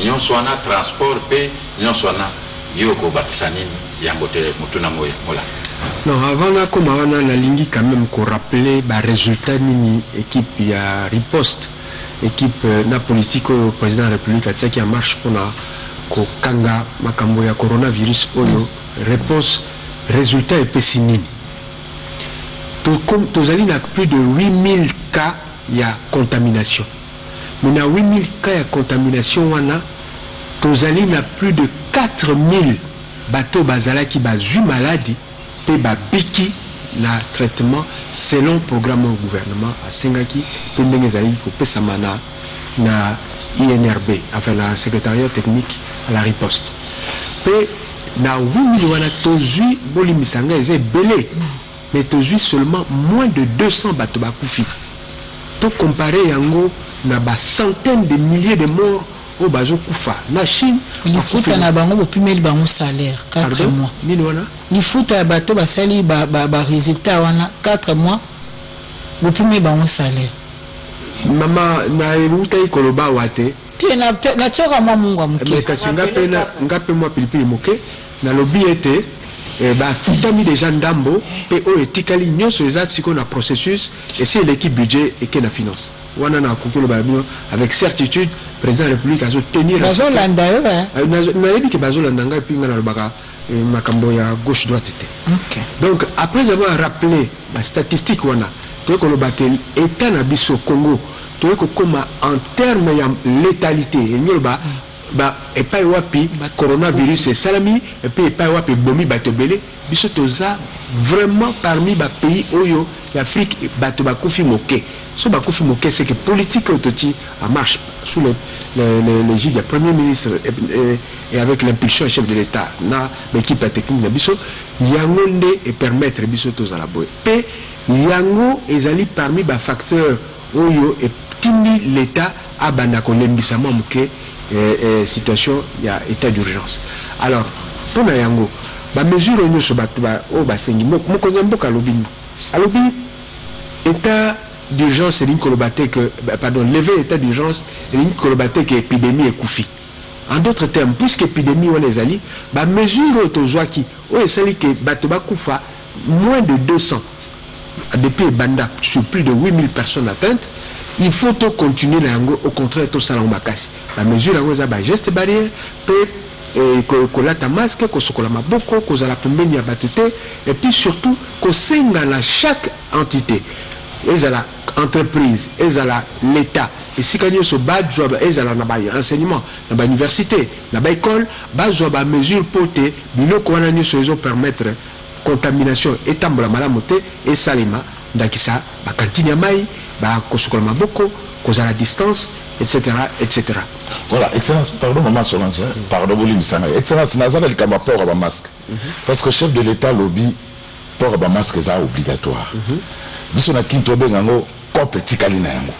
A: nyonso wana transport pe nyonso wana yoko bakisa nini yango te mutuna mola.
B: Non, avant na koma wana nalingi quand même ko rappeler ba résultat nini équipe ya riposte équipe na politique au président de la République atiaki en marche pona ko kanga makambo ya coronavirus oyo réponse résultat epesi nini. Tozali na plus de 8000 cas ya contamination. Mais na 8000 cas ya contamination wana tozali na plus de 4000 bateaux bazalaki bazui maladie pe babiki na traitement selon programme au gouvernement asengaki pe ndenge ezali kopesama na INRB, enfin la secrétariat technique à la riposte. Pe na 8000 wana tozui bolimisanga eze belé, mais tozui seulement moins de 200 bateaux bakufi. To comparer yango na ba centaines de milliers de morts au bazo kufa na Chine.
E: Il faut na bango bopimeli bango salaire 4 mois.
B: Nini wana?
E: Il faut ta bato basali ba résultat wana 4 mois bopimeli bango salaire.
B: Mama na eruta ikoloba wate.
E: Tu na tchoka mwa mungu amuke.
B: Mais kasi ngape mwa pilipili moke na lobby était ba futami des gens d'ambo pe o etikali nyonso eza siko na processus et c'est l'équipe budget et que la finance. Wana na kokolo ba avec certitude président de la République a tenir
E: bazolanda yo
B: na yebi ke bazolanda ngai pinga na lobaka makambo ya gauche droite était.
E: OK.
B: Donc après avoir rappelé la statistique wana to ko lobaka état na biso Congo to ko koma en terme ya létalité nyolba ba epai wapi coronavirus et salami et puis epai wapi bomi batobele biso toza vraiment parmi ba pays oyo l'Afrique bato bakufi moke so bakufi moke c'est que politique autoti en marche sous l'égide du premier ministre et avec l'impulsion du chef de l'État na l'équipe technique na biso yangonde et permettre biso toza la boy pe yango ezali parmi ba facteurs oyo et tindi l'État abanda ko lembisama moke situation il y a état d'urgence. Alors pour na yango ba mesure on so batu ba o ba sengi moko mboka lobi alobi état d'urgence c'est une kolobate que pardon lever état d'urgence c'est une kolobate que épidémie est koufi. En d'autres termes puisque épidémie on les ali ba mesure to zwaki o esali que batu ba kufa moins de 200 depuis banda sur plus de 8000 personnes atteintes. Il faut continuer au contraire tout ça makasi. La mesure là ba geste barrière peut que la masque que sokola maboko que la pembeni ya batute et puis surtout que senga na chaque entité ezala entreprise ezala l'état et si kanyo so ba job ezala na ba enseignement na ba université na ba école ba job ba mesure pote biloko wana nyoso ezo permettre contamination etambola malamu te et salima ndakisa ba kantine mai ba kosukola maboko koza la distance etc etc.
D: Voilà, excellence, pardon maman Solange, pardon Bolim Sana, excellence nazala likamba port ba masque parce que chef de l'état lobby port ba masque est obligatoire. Biso na kinto bengango cop tikali na yango.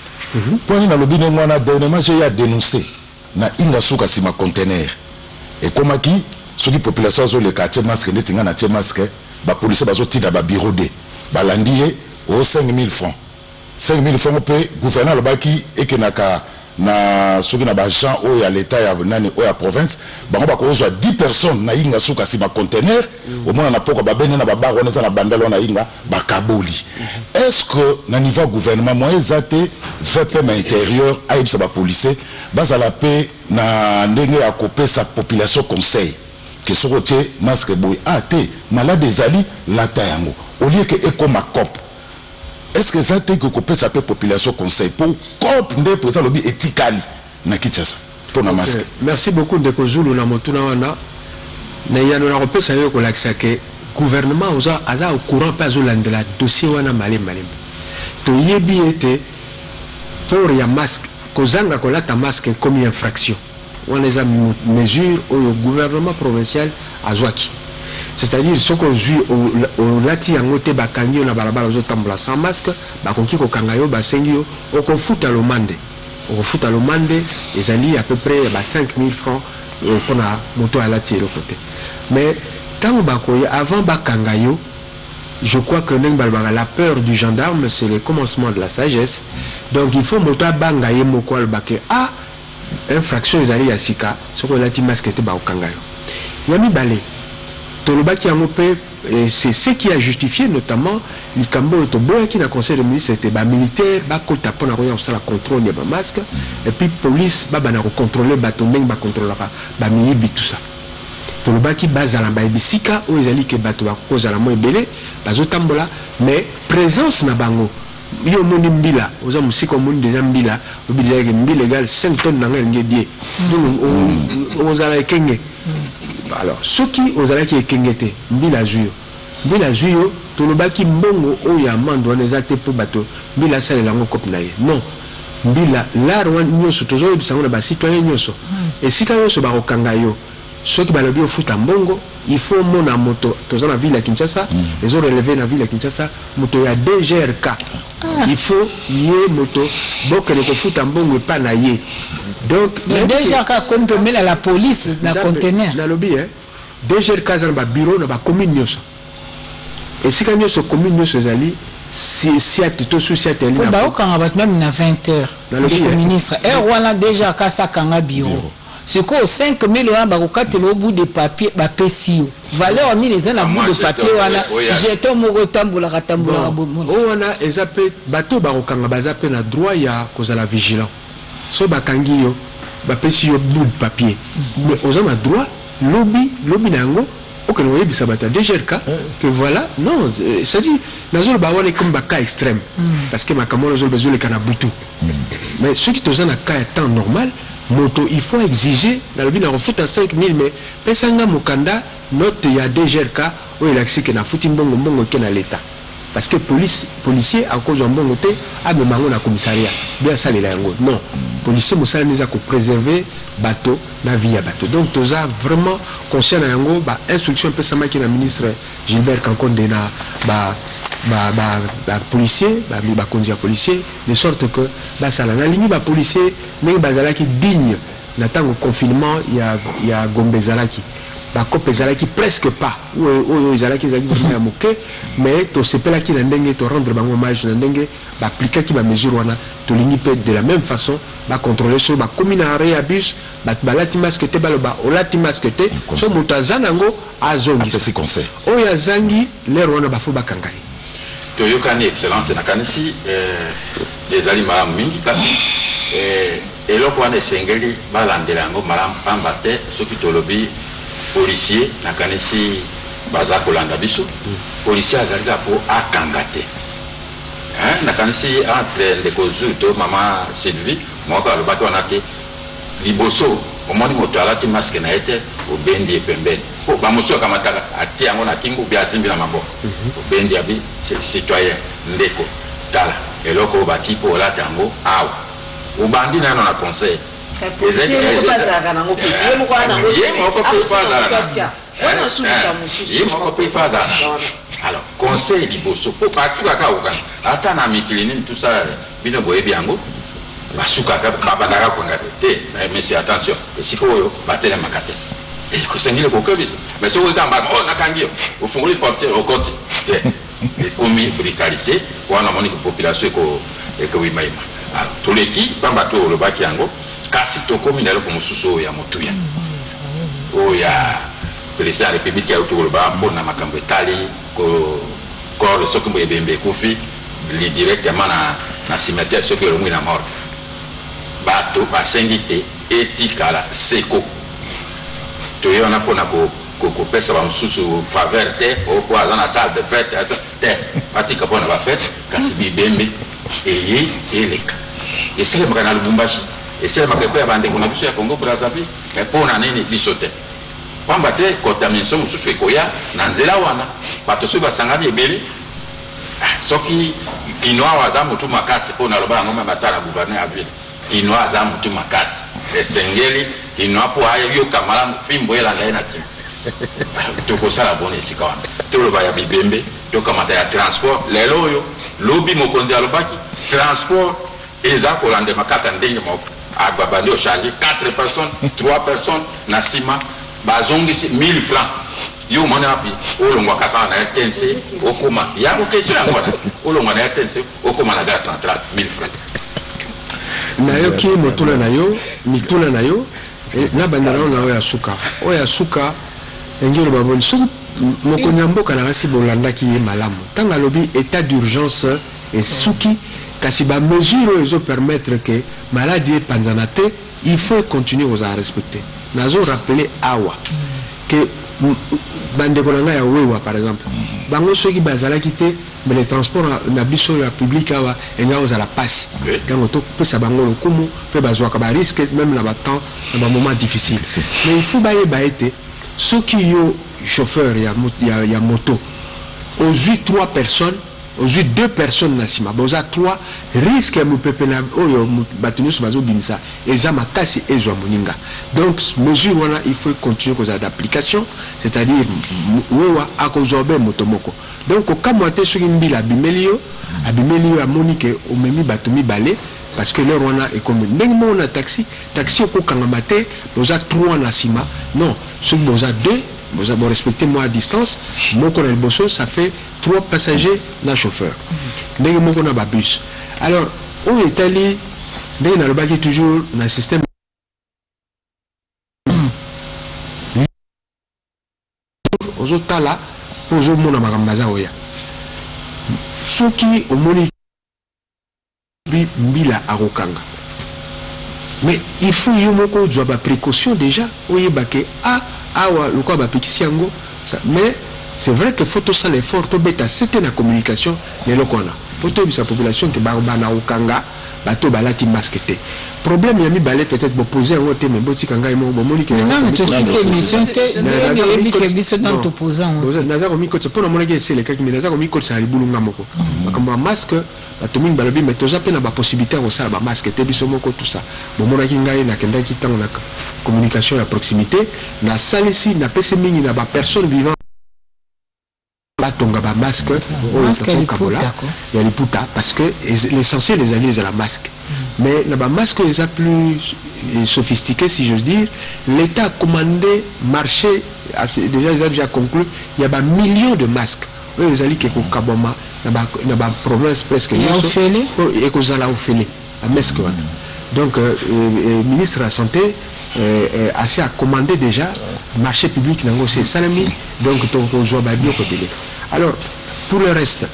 D: Pour na lobby ne mwana dernièrement j'ai ya dénoncé na inga suka sima conteneur et comme qui soki population zo le quartier masque ne tinga na tie masque ba police bazo tida ba bureau de ba landier au 5000 francs. 5000 francs pe gouverneur le baki et que na soki na ba gens o ya l'état ya nani o ya province bango ba ko zo 10 personnes na inga suka sima conteneur au moins na poko ba bene na ba bar on na bandalo na inga ba kaboli. Est-ce que na niveau gouvernement moyen zate VPM intérieur aibsa ba police bazala pe na ndenge ya kope sa population conseil que ce côté masque boy té malade ezali lata yango au lieu que ekoma cop. Est-ce que ça que coupé sa population conseil pour cop ndé président lobby etikali na Kinshasa pour na masque.
B: Merci beaucoup de Kozulu na motuna wana na yano na repé ça yo ko lakisa que gouvernement oza aza au courant pas zo landela dossier wana malem to yebi été pour ya masque kozanga ko lata masque comme infraction on les a mesure au gouvernement provincial azwaki. C'est-à-dire ce qu'on joue au lati yangote bakangi na balabala zo tambola sans masque bakonki ko kangayo basengio au konfuta lomande ezali à peu près 5000 francs pour la moto à lati le côté. Mais tant bakoya avant bakangayo je crois que la peur du gendarme c'est le commencement de la sagesse. Donc il faut moto bangaye moko albake infraction ezali ya sika ce qu'on lati masque te ba okangayo. Yami balé c'est ce qui a justifié notamment le Cambo qui n'a conseil de ministre c'était bas militaire bas kota pour la contrôle des masques et puis police bas na contrôler bateau même bas contrôler bas miyibi tout ça toloba qui base à la baibisika ou ils allaient que bateau à cause à la moins belé bazo tambola mais présence na bango yo moni mbila oza musiko moni déjà mbila obidja que mbila égal 5 tonnes na ngé die donc oza la kenge. Alors, ceux qui osent qui est kengete, mbila zuyo, tolobaki mbongo oya mando on ezate pour bateau, mbila sale lango kopnaye. Non, mbila la roi nyoso tozo bisango na ba citoyen nyoso. Et si ka nyoso ba okanga yo, ceux qui balobi au foot en bongo il faut mon moto dans la ville à Kinshasa les ont relevé dans la ville à Kinshasa moto ya DGRK il faut yé moto donc le foot en bongo et pas na yé donc
E: le DGRK comme peut mettre la police dans conteneur
B: na lobby hein DGRK dans ba bureau na ba commune nyoso et si quand nyoso commune nyoso zali si à tout souci à télé
E: ba o kanga bat même na 20h le ministre et wana DGRK ça kanga bureau c'est quoi 5 000 euros bakokatela au bout de papier bapesi yo valeur ni les na bout de papier wana jeton moko tambola tambola
B: o wana ezape bato bakokanga bazape na droit ya kozala vigilant so bakangi yo bapesi yo bout de papier mais oza na droit lobby nango ok no yebisa bata DGRK que voilà non ça dit nazolo ba wana comme ba cas extrême parce que makamolo zo besoin le kana butu mais ceux qui toza na cas temps normal moto il faut exiger dans le but de refout à 5 000 mais pesanga mukanda note ya DGRK ou il a que na futi mbongo ke na l'état parce que policier à cause d'un bongo te a me mango na commissariat bien ça les yango non policier mosala neza ko préserver bateau na vie ya bateau donc toza vraiment conscient na yango ba instruction pe sama ki na ministre Gilbert Kankonde na ba policier ba konzi ya policier de sorte que ba sala na ligne ba policier mais bazalaki digne na tango confinement ya Gombe zalaki ba kope zalaki presque pas ou zalaki vraiment moké mais to sepela ki na ndenge to rendre bango hommage na ndenge ba appliquer ki ba mesure wana to lingi pe de la même façon ba contrôler sur ba commune réabus ba balati masque te baloba olati masque te so mutazanango azongi
D: c'est conseil
B: o ya zangi lero wana ba fo ba kangai
A: toyokani excellence na kanisi ezali malamu mingi kasi eloko wana esengeli balandela yango malamu pamba te soki tolobi policier na kanisi baza kolanda biso policier azalika po akanga te na kanisi entre ndeko zu to mama Sylvie moko alobaki wana te liboso omoni moto alati masque na ye te obendi ye pembeni po bamosi akamataka atie yango na kingo bia asimbi na maboko obendi abi citoyen ndeko tala eloko bati po olata yango awa obandi nano na conseil alors conseil liboso po batukaka okanga ata na mikili nini tout ça bino boyebi yango basukaka babandaka kwanga te monsieur attention esika oyo batelemaka te ekosengile kokebisa mais soki okamba nakangi yo ofungoli portiere okoti te ekomi brutalité wana moni population ekowimaima toleki pamba to olobaki yango kasi tokomi na eloko mosusu oyo ya motuya oyo ya président ya république ya otokoloba mpona makambo etali corps soki mbo ebembe ekufi li directement na cimetière soki elongwi na mort bato basengi te etikala seko toye wana mpona kopesa bamosusu faveur te oko aza na salle de fête te batika mpona bafete kasi bibembe eye eleka esalemaka na lubumbashi esalemaka epo ya bandeko na biso ya Congo Brazzaville mpona nini biso te pamba te contamination mosusu ekoya na nzela wana bato soki basangani ebele soki kinoa aza motu makasi mpona aloba yango meme ata na gouverneur ya ville kinoa aza motu makasi esengeli kinoa mpo ayoka malamu fimbo elanda ye na nsima tokosala bona esika wana toloba ya bibembe tokamata ya transport lelo oyo lobi mokonzi alobaki transport eza kolandema kaka ndenge moko babandi ochange 4 personnes 3 personnes na nsima bazongisi 1000 francs yo moni api olongwa kaka na RTNC okoma yango question yango wana olongwa na RTNC okoma na gare centrale 1000 francs
B: nayoki motuna na yo mituna na yo na bandana na oyo ya suka engelo baboni soki mokonzi ya mboka na kasi bolandaki ye malamu ntango alobi état d'urgence esuki kasi bamesure oyo ezopermettre ke maladi epanzana te il faut continuer kozala respecter nazo rappeler awa ke bandeko na ngai ya wewa par exemple bango soki bazalaki te mais les transports na biso ya public awa enga ozala pasi ntango topesa bango lokumu mpe bazwaka barisque même na batemps na bamoment difficile mais il faut bayeba ete soki yo chauffeur ya moto ozwi 3 personnes aujourd'hui 2 personnes na sima boza 3 risque ya mupepe na oyo batunu so bazo binisa eza makasi ezwa moninga. Donc mesure wana il faut continuer koza d'application, c'est-à-dire wewa akozorbe motomoko. Donc okamwate soki mbila bimelio abimelio amoni ke omemi batumi balé parce que leur on a et comme ndenge on a taxi au kangamate boza 3 na sima non soki boza 2 vous avez respecté moi à distance, mon collègue Bosso, ça fait 3 passagers d'un chauffeur. Dès que mon a bus. Alors, où est allé, dès que nous avons toujours un système. Aux autres là, pour eux, mon amagaza oya. Ceux qui ont moni bila arokanga. Mais il faut y avoir une précaution déjà. Oye baké a le quoi mais c'est vrai que faut tout ça l'effort pour bêta c'était la communication mais le qu'on a pour toute sa population que bana okanga bato balati masquete problème yami balé peut-être poser un autre mais boti kanga imo bomoni que
E: non mais tu sais c'est mission te mais que biso dans opposant
B: naza komi ko pour na monaki c'est le cas mais naza komi ko ça libulunga moko comme masque bato mingi balobi mais toza pe na ba possibilité ko ça ba masquete biso moko tout ça bomonaki ngai na kenda ki tango na communication à proximité na salisi na pese mingi na ba personne vivant batonga ba masque il y a les puta parce que l'essentiel des alliés c'est la masque mais na ba masque est plus sophistiqué si j'ose dire. L'état a commandé marché déjà ils ont déjà conclu il y a ba millions de masques les alliés qui kaboma na ba province presque et que ça là ofélé à masque. Donc le ministre de la santé a commandé déjà marché public c'est salami donc alors pour le reste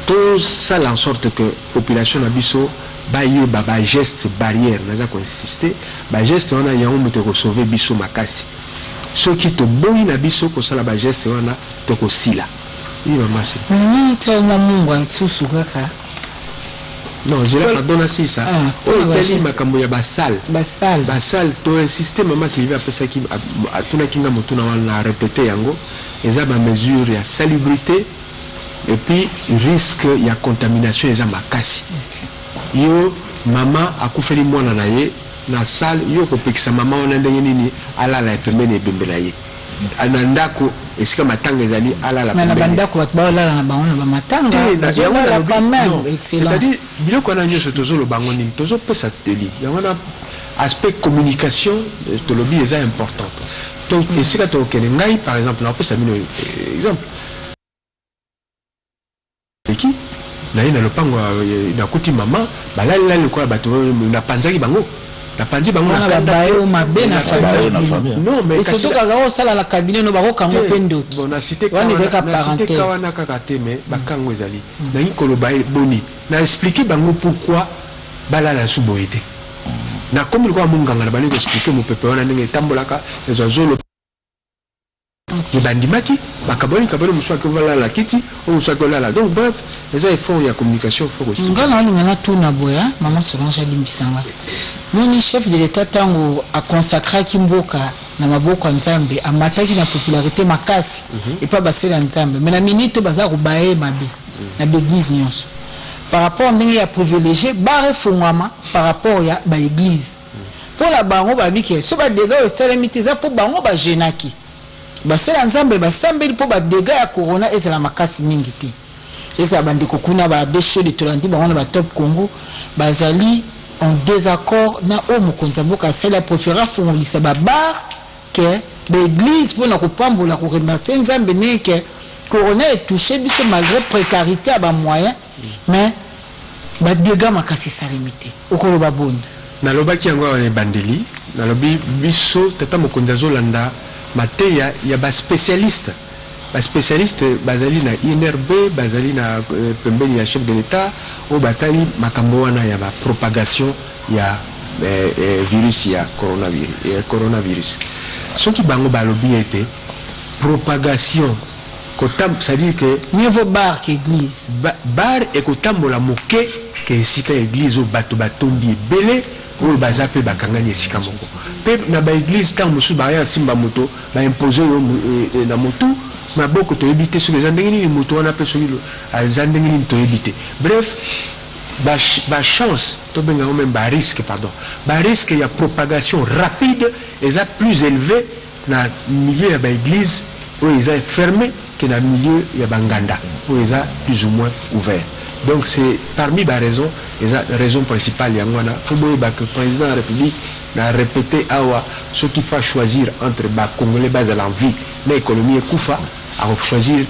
B: tout ça en sorte que population nabiso bayo baba geste barrière naza ko insister ba geste wana ya on te sauver biso makasi ceux qui te boyi nabiso ko sala ba geste wana to ko sila oui maman c'est
E: ni tellement mungu susu kaka.
B: Non, je l'ai pas donné si ça. Oh, il ma kamboya basal.
E: Basal.
B: Basal, tu insistes, maman Sylvie après ça qui a tout kinga motuna wana répété yango. Et ça ma mesure il y a salubrité et puis risque il y a contamination et ça makasi. Yo maman akufeli mwana na ye na salle yo ko pekisa maman wana ndenge nini ala la pembeni bembela ye. Anandako esika matanga ezali ala la
E: na bandako bat ba la na bango na matanga
B: c'est-à-dire biloko na nyoso tozo lo bango nini tozo pesa teli yangana aspect communication to lobby est important donc esika to kenengai par exemple na pesa mino exemple qui na ina lopango na kuti mama balala le kwa bato na panzaki bango la pandie bango
E: na bayo mabe na
D: famille
B: non mais
E: surtout quand ça la cabinet no bako kango pendo
B: bon na cité kawana kakate mais bakango ezali na ikolo bae boni na expliquer bango pourquoi balala suboité na comme le quoi munganga na bali expliquer mo pepe wana ndenge tambolaka ezazolo je bandimaki bakaboni kaboni muswaki vala la kiti ou muswaki la donc bref les efforts ya communication faut aussi
E: ngana ngana tuna boya maman Solange Limbisanga moni chef de l'état tango a consacré Kimboka na maboko nzambe amataki na popularité makasi et pas basela nzambe mais na minute baza ko bae mabe na l'église nyonso par rapport ndenge ya privilégié ba refungwama par rapport ya ba église pour la bango ba biki so ba dégâts au salamité za pour bango ba jenaki basela nzambe basambeli po ba dégâts ya corona ezala makasi mingi te eza bandiko kuna ba déchets de tolandi bango ba top Congo bazali en désaccord na o mokonza mboka sala préféra fongolisa ba bar que l'église pour na kopambola ko remercier nzambe ne que corona est touché biso malgré précarité ba moyens mais ba dégâts makasi salimité okolo ba boni
B: na lobaki yango wana bandeli na lobi biso tata mokonza zolanda mateya ya ba spécialiste bazali na INRB bazali na pembeni ya chef de l'état o batali makambo wana ya ba propagation ya virus ya coronavirus soki bango balobi ete propagation kotam ça dit que
E: niveau bar qu'église
B: bar et kotambola moke ke esika église o bato batombi belé o bazape bakangani esika moko pe na ba église tant musu ba ya simba moto ba imposer yo na moto ma boko to éviter sur les andengini moto on appelle sur les andengini to éviter bref ba chance to benga même ba risque il y a propagation rapide et ça plus élevé na milieu ya ba église où ils sont fermés que dans le milieu ya banganda où ils sont plus ou moins ouverts. Donc c'est parmi les raisons, les raisons principales, il y a que le président de la République a répété ce qu'il faut choisir entre les Congolais basés à l'envie, l'économie et Koufa, à choisir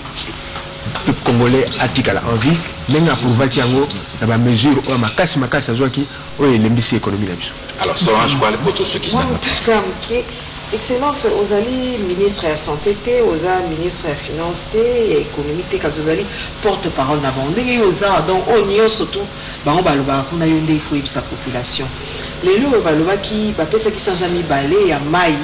B: le Congolais à l'envie, mais à prouver qu'il y a des mesures où l'économie.
A: Alors, Solange, quoi pour tous ceux qui savent?
C: Excellence, aux alliés ministre de la Santé, aux ministre de la Finance et économie, quand aux alliés porte-parole d'avant. Donc, on y a surtout, on a eu des fruits de sa population. Les lois qui sont mis balé à maï,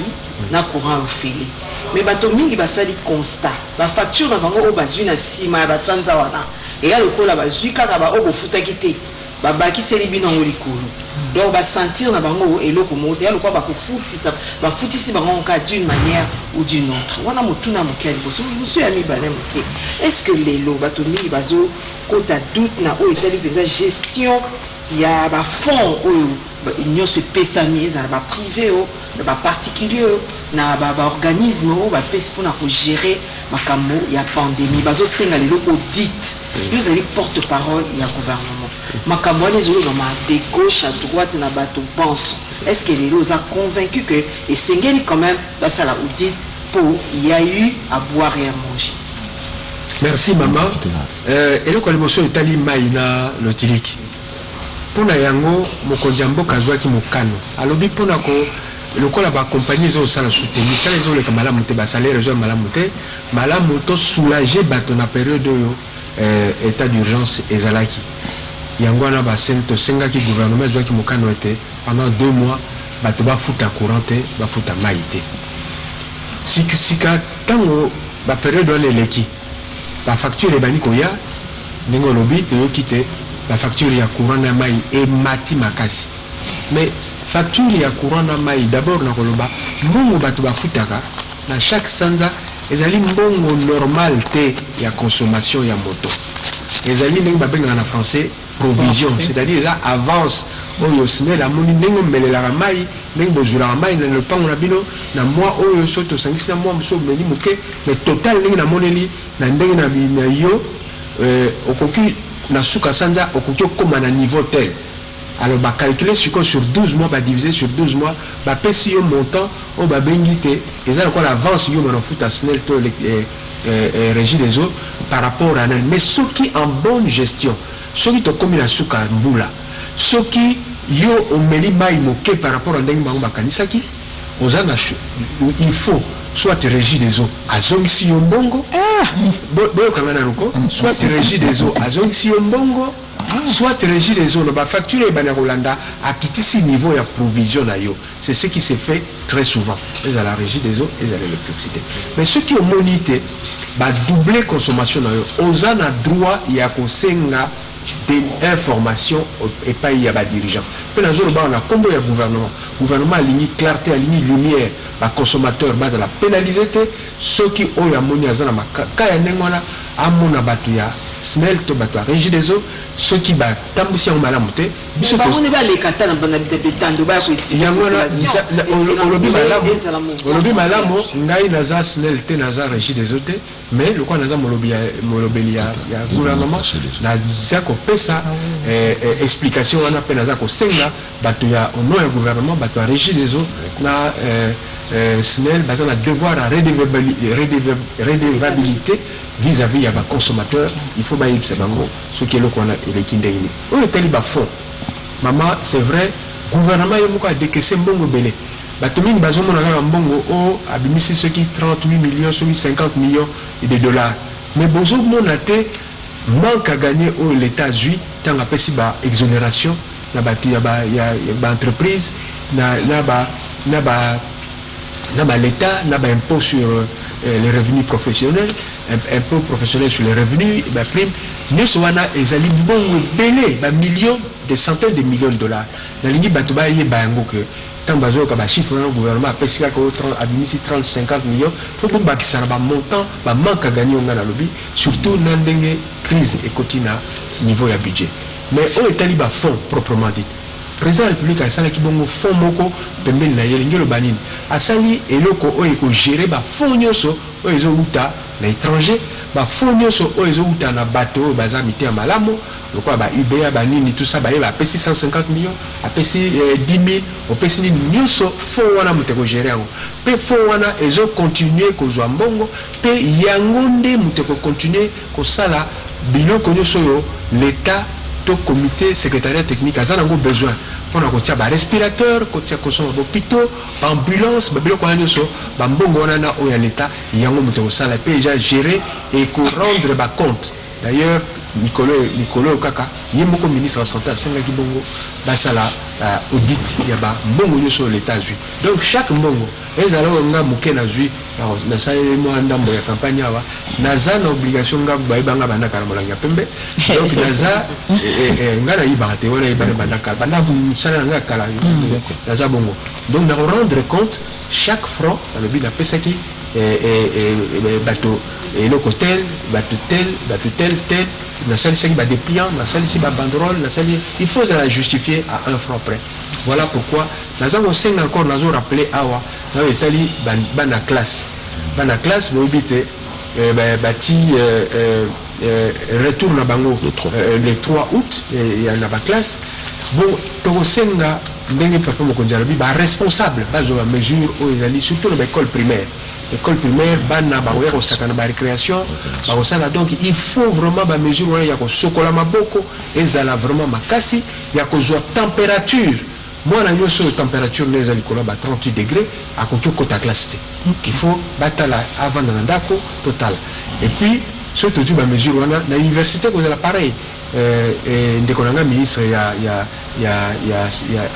C: na courant au fili. Mais batomi qui ça dit constat. La facture d'avant au basu na sima ba sanza wana. Et là le ko la basu kaka ba o futa kité. Ba ki selibi na ngolikulu. Donc va sentir na bango eloko moto ya lokwa ba ko futisi bango ka d'une manière ou d'une autre. Wana mutuna mokali boso monsieur ami balé moké. Est-ce que les lots batomi bazo kota doute na o etali penza gestion ya ba fond o il se pesami ça va privé ba particulier na ba organisme ba pesi pour gérer makambo ya pandémie bazo senga lelo audit nous allons porte-parole ya gouvernement makambo les autres de gauche à droite na bato pense est-ce que les gens ont convaincu que et sengeli quand même dans ça la audit pour il y a eu à boire et à manger.
B: Merci maman et le l'émotion itali maina lotiliki pona yango mokonzi mboka azwaki mokano alobi pona ko lokola ba compagnie zo sala soutenir ça les ole kamala monte ba salaire zo malamu te malamu to soulager bato na période yo état d'urgence ezalaki yango na ba sento senga ki gouvernement azwaki mokano ete pendant 2 mois bato ba futa courant te ba futa maïté sika tango ba période on eleki ba facture e bani ko ya ningo lobi te yo kite la facture ya courant na mai et mati makasi mais facture ya courant na mai d'abord na koloba mbongo bato bafutaka na chaque sanza ezali mbongo normal te ya consommation ya moto ezali ndenge babenga na français provision c'est-à-dire ça avance oyo SNEL amoni ndenge melelaka mai ndenge bozulaka mai na lopango na bino na mois oyo so tosangisi na mois mosusu omeli moke mais total ndenge namoneli na ndenge na yo okoki na suka sanza okoki okoma na niveau tel alors ba calculer sur 12 mois ba diviser sur 12 mois ba pesi yo montant o ba bengi te eza ko l'avance yo na futa SNEL to régie des eaux par rapport à mais ce qui en bonne gestion ce qui to komi na suka mbula ce qui yo omeli mai moke par rapport à ndenge bango bakanisaki ozana il faut soit régie des eaux azongisi yo mbongo boyo kangana loko soit régie des eaux azongisi yo mbongo soit régie des eaux ba facture e bana Rolanda akitisi niveau ya provision na yo c'est ce qui se fait très souvent les à la régie des eaux et à l'électricité mais ceux qui ont monité ba doubler consommation na yo ozana droit ya kosenga des informations et pas il y a pas dirigeant pe na zolo ba na kombo ya gouvernement aligné clarté aligné lumière ba consommateur ba la pénalité ceux qui ont ya moni azana makaka ya ndengona amona batu ya SNEL to batu ya régie des eaux ceux qui ba tambusi en malamu te
C: biso to on va les katana bana bitando ba ko
B: olobi malamu ngai naza SNEL te naza régie des eaux te mais le quoi naza molobeli ya gouvernement na zako pesa explication wana pe naza ko senga batu ya au nom ya gouvernement batu ya régie des eaux na SNEL baza na devoir à redevabilité vis-à-vis ya ba consommateur il faut ba yebisa bango ce qui est le qu'on a les kindeni on est tali ba fond maman c'est vrai gouvernement yemo ka décaisser mbongo belé bato mingi bazomona kaka mbongo o abimisi soki 38 millions soki 50 millions de dollars mais bozomona te manque à gagner au l'état zui tant apesi ba exonération na bato ya ba entreprise na l'état na ba impôt sur les revenus professionnels impôt professionnel sur les revenus ba prime neso wana ezali mbongo belé ba millions des centaines de millions de dollars na lingi bato ba yeba yango que tant bazo ka ba chiffre le gouvernement a pesé ko 30 50 millions faut que baki ça ba montant ba manque à gagner on a lobby surtout dans ndenge crise et continue niveau ya budget mais on est allé ba fond proprement dit président de la République a sala ki bongo fond moko pembeni na yele ngelo banini asali eloko oyo ko gérer ba fond nyoso oyo ezo uta na étranger ba fond nyoso oyo ezo uta na bateau baza mité ya malamu lokwa ba UBA ba nini tout ça ba yeba pesi 150 millions a pesi 10 000 o pesi ni nyoso fond wana muteko gérer yango pe fond wana ezo continuer ko zwa mbongo pe yango nde muteko continuer ko sala biloko nyoso yo l'état to comité secrétariat technique azana ngo besoin on a kotia ba respirateur kotia koso hôpitaux ba ambulance ba biloko wana nyoso ba mbongo wana na oya l'état yango muteko sala pe déjà gérer et ko rendre ba compte d'ailleurs Nicolas Kaka yemoko ministre santé senga ki bongo basala audit ya ba mbongo nyoso l'état zui donc chaque mbongo ezala nga muke na zui na sala mo ndambo ya campagne awa naza na obligation nga ba ibanga bana kala molanga pembe donc naza ngana iba te wala ibana bana kala bana sala nga kala naza bongo donc na rendre compte chaque franc dans le but de pesaki bateau et le hôtel bateau tel la salle ici va dépliant la salle ici va banderole la salle il faut la justifier à 1 franc près voilà pourquoi nous avons encore nous avons rappelé awa dans l'Italie bana classe vous évitez bâti retour na bango le 3 août il y a la classe bon tosenga ndenge papa mokonjarabi ba responsable bazo ba mesure au ezali surtout dans l'école primaire bana ba wero sakana ba récréation ba osala donc il faut vraiment ba mesure wana ya ko sokola maboko ezala vraiment makasi ya ko zo température mwana nyoso température neza likola ba 38 degrés a ko kota classe il faut batala avant na ndako total et puis surtout ba mesure wana na université ko ezala pareil ndekonanga ministre ya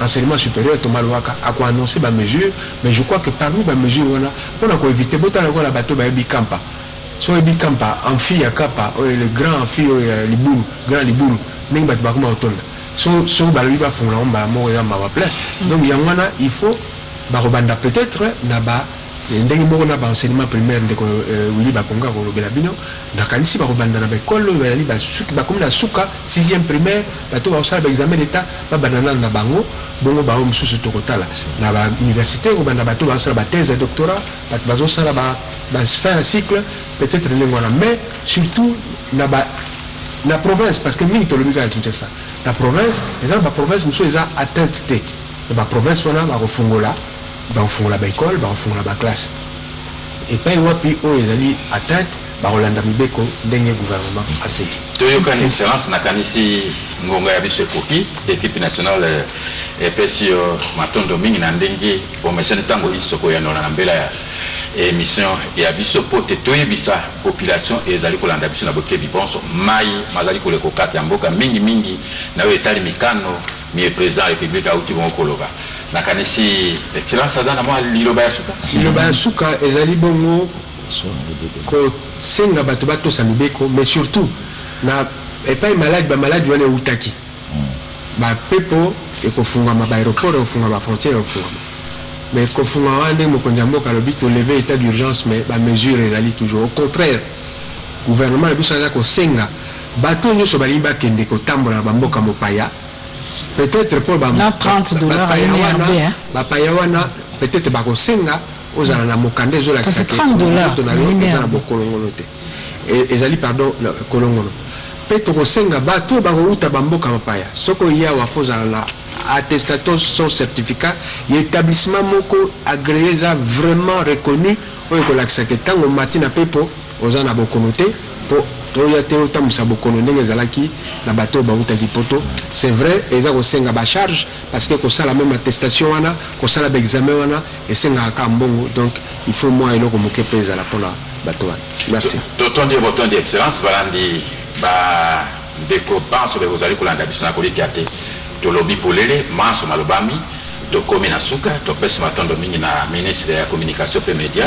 B: enseignement supérieur Thomas Louaka a quoi annoncé ma mesure mais je crois que parmi ma mesure on a éviter botala ko la bateau ba Bikampa so Bikampa amphi ya kapa le grand amphi liburu grand liburu ningi bat ba kuma otonda so ba lui ba fonga ba mo ya ma plein donc yangwana il faut ba robanda peut-être na ba ndenge moko na ba enseignement primaire ndeko wili ba konga ko lobela bino na kanisi ba robanda na ba école bali ba suki ba comme na suka 6e primaire ba to ba sala ba examen d'état ba banana na bango bongo ba mususu to kotala na ba université ko banda ba to ba sala ba thèse de doctorat ba zo sala ba faire un cycle peut-être ndenge wana mais surtout na province parce que mingi to lobi ka Kinshasa la province eza ba province mususu eza atteinte te ba province wana ba refungola ba école ba classe et pas wapi o ezali atteinte ba Rolanda Mibeko ndenge gouvernement assez
A: toyoka ni excellence na kanisi ngonga ya biso kopi équipe nationale epesio matondo mingi na ndenge bomesene tango isoko ya nona na mbela ya émission ya biso pote toyebisa population ezali kolanda biso na bokebi bonso mai mazali koleko kati ya mboka mingi na yo etali mikano mi président de la République auti bon koloba na kanisi excellence azana mwa liloba ya suka
B: ezali bongo ko senga bato sa Mibeko mais surtout na epai malade wana utaki ba pepo ekofunga ma aéroport ekofunga ba frontière ekofunga mais kofunga wande mokonja mboka lobi to lever état d'urgence mais ba mesure ezali toujours au contraire gouvernement le biso ko senga bato nyoso balimba kende ko tambola ba mboka mopaya peut-être pour ba
E: $30
B: ba paya wana peut-être ba ko senga ozala na mokande zo la
E: $30
B: na bokolongono te ezali pardon kolongono peto ko senga bato ba ko uta ba mboka mopaya soko ya wa fozala na attestation son certificat l'établissement moko agréé vraiment reconnu oyo ko lakisa ke tango matina pepo ozana bokonote po toya te otamusa bokono ndenge zalaki na bato ba uta poto c'est vrai eza ko senga ba charge parce que ko sala même attestation wana ko sala ba examen wana et senga ka mbongo donc il faut moi eloko moke pesa la pona bato wana merci
A: totondi botondi excellence balandi ba deko panso be kozali kolanda biso na koliki ate tolobi polele manso malobami tokomi na suka topesi matondo mingi na ministre ya communication pe media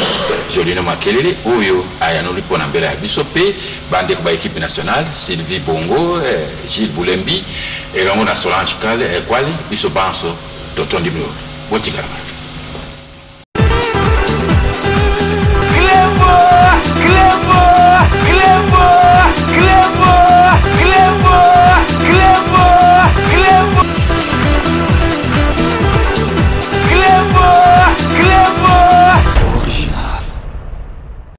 A: Jolino Makelele oyo ayanoli pona mbela ya biso pe bande ba équipe nationale Sylvie Bongo Gilles Boulembi elongo na Solange Kale kwali biso banso totondi mlo botikalama.
G: Clément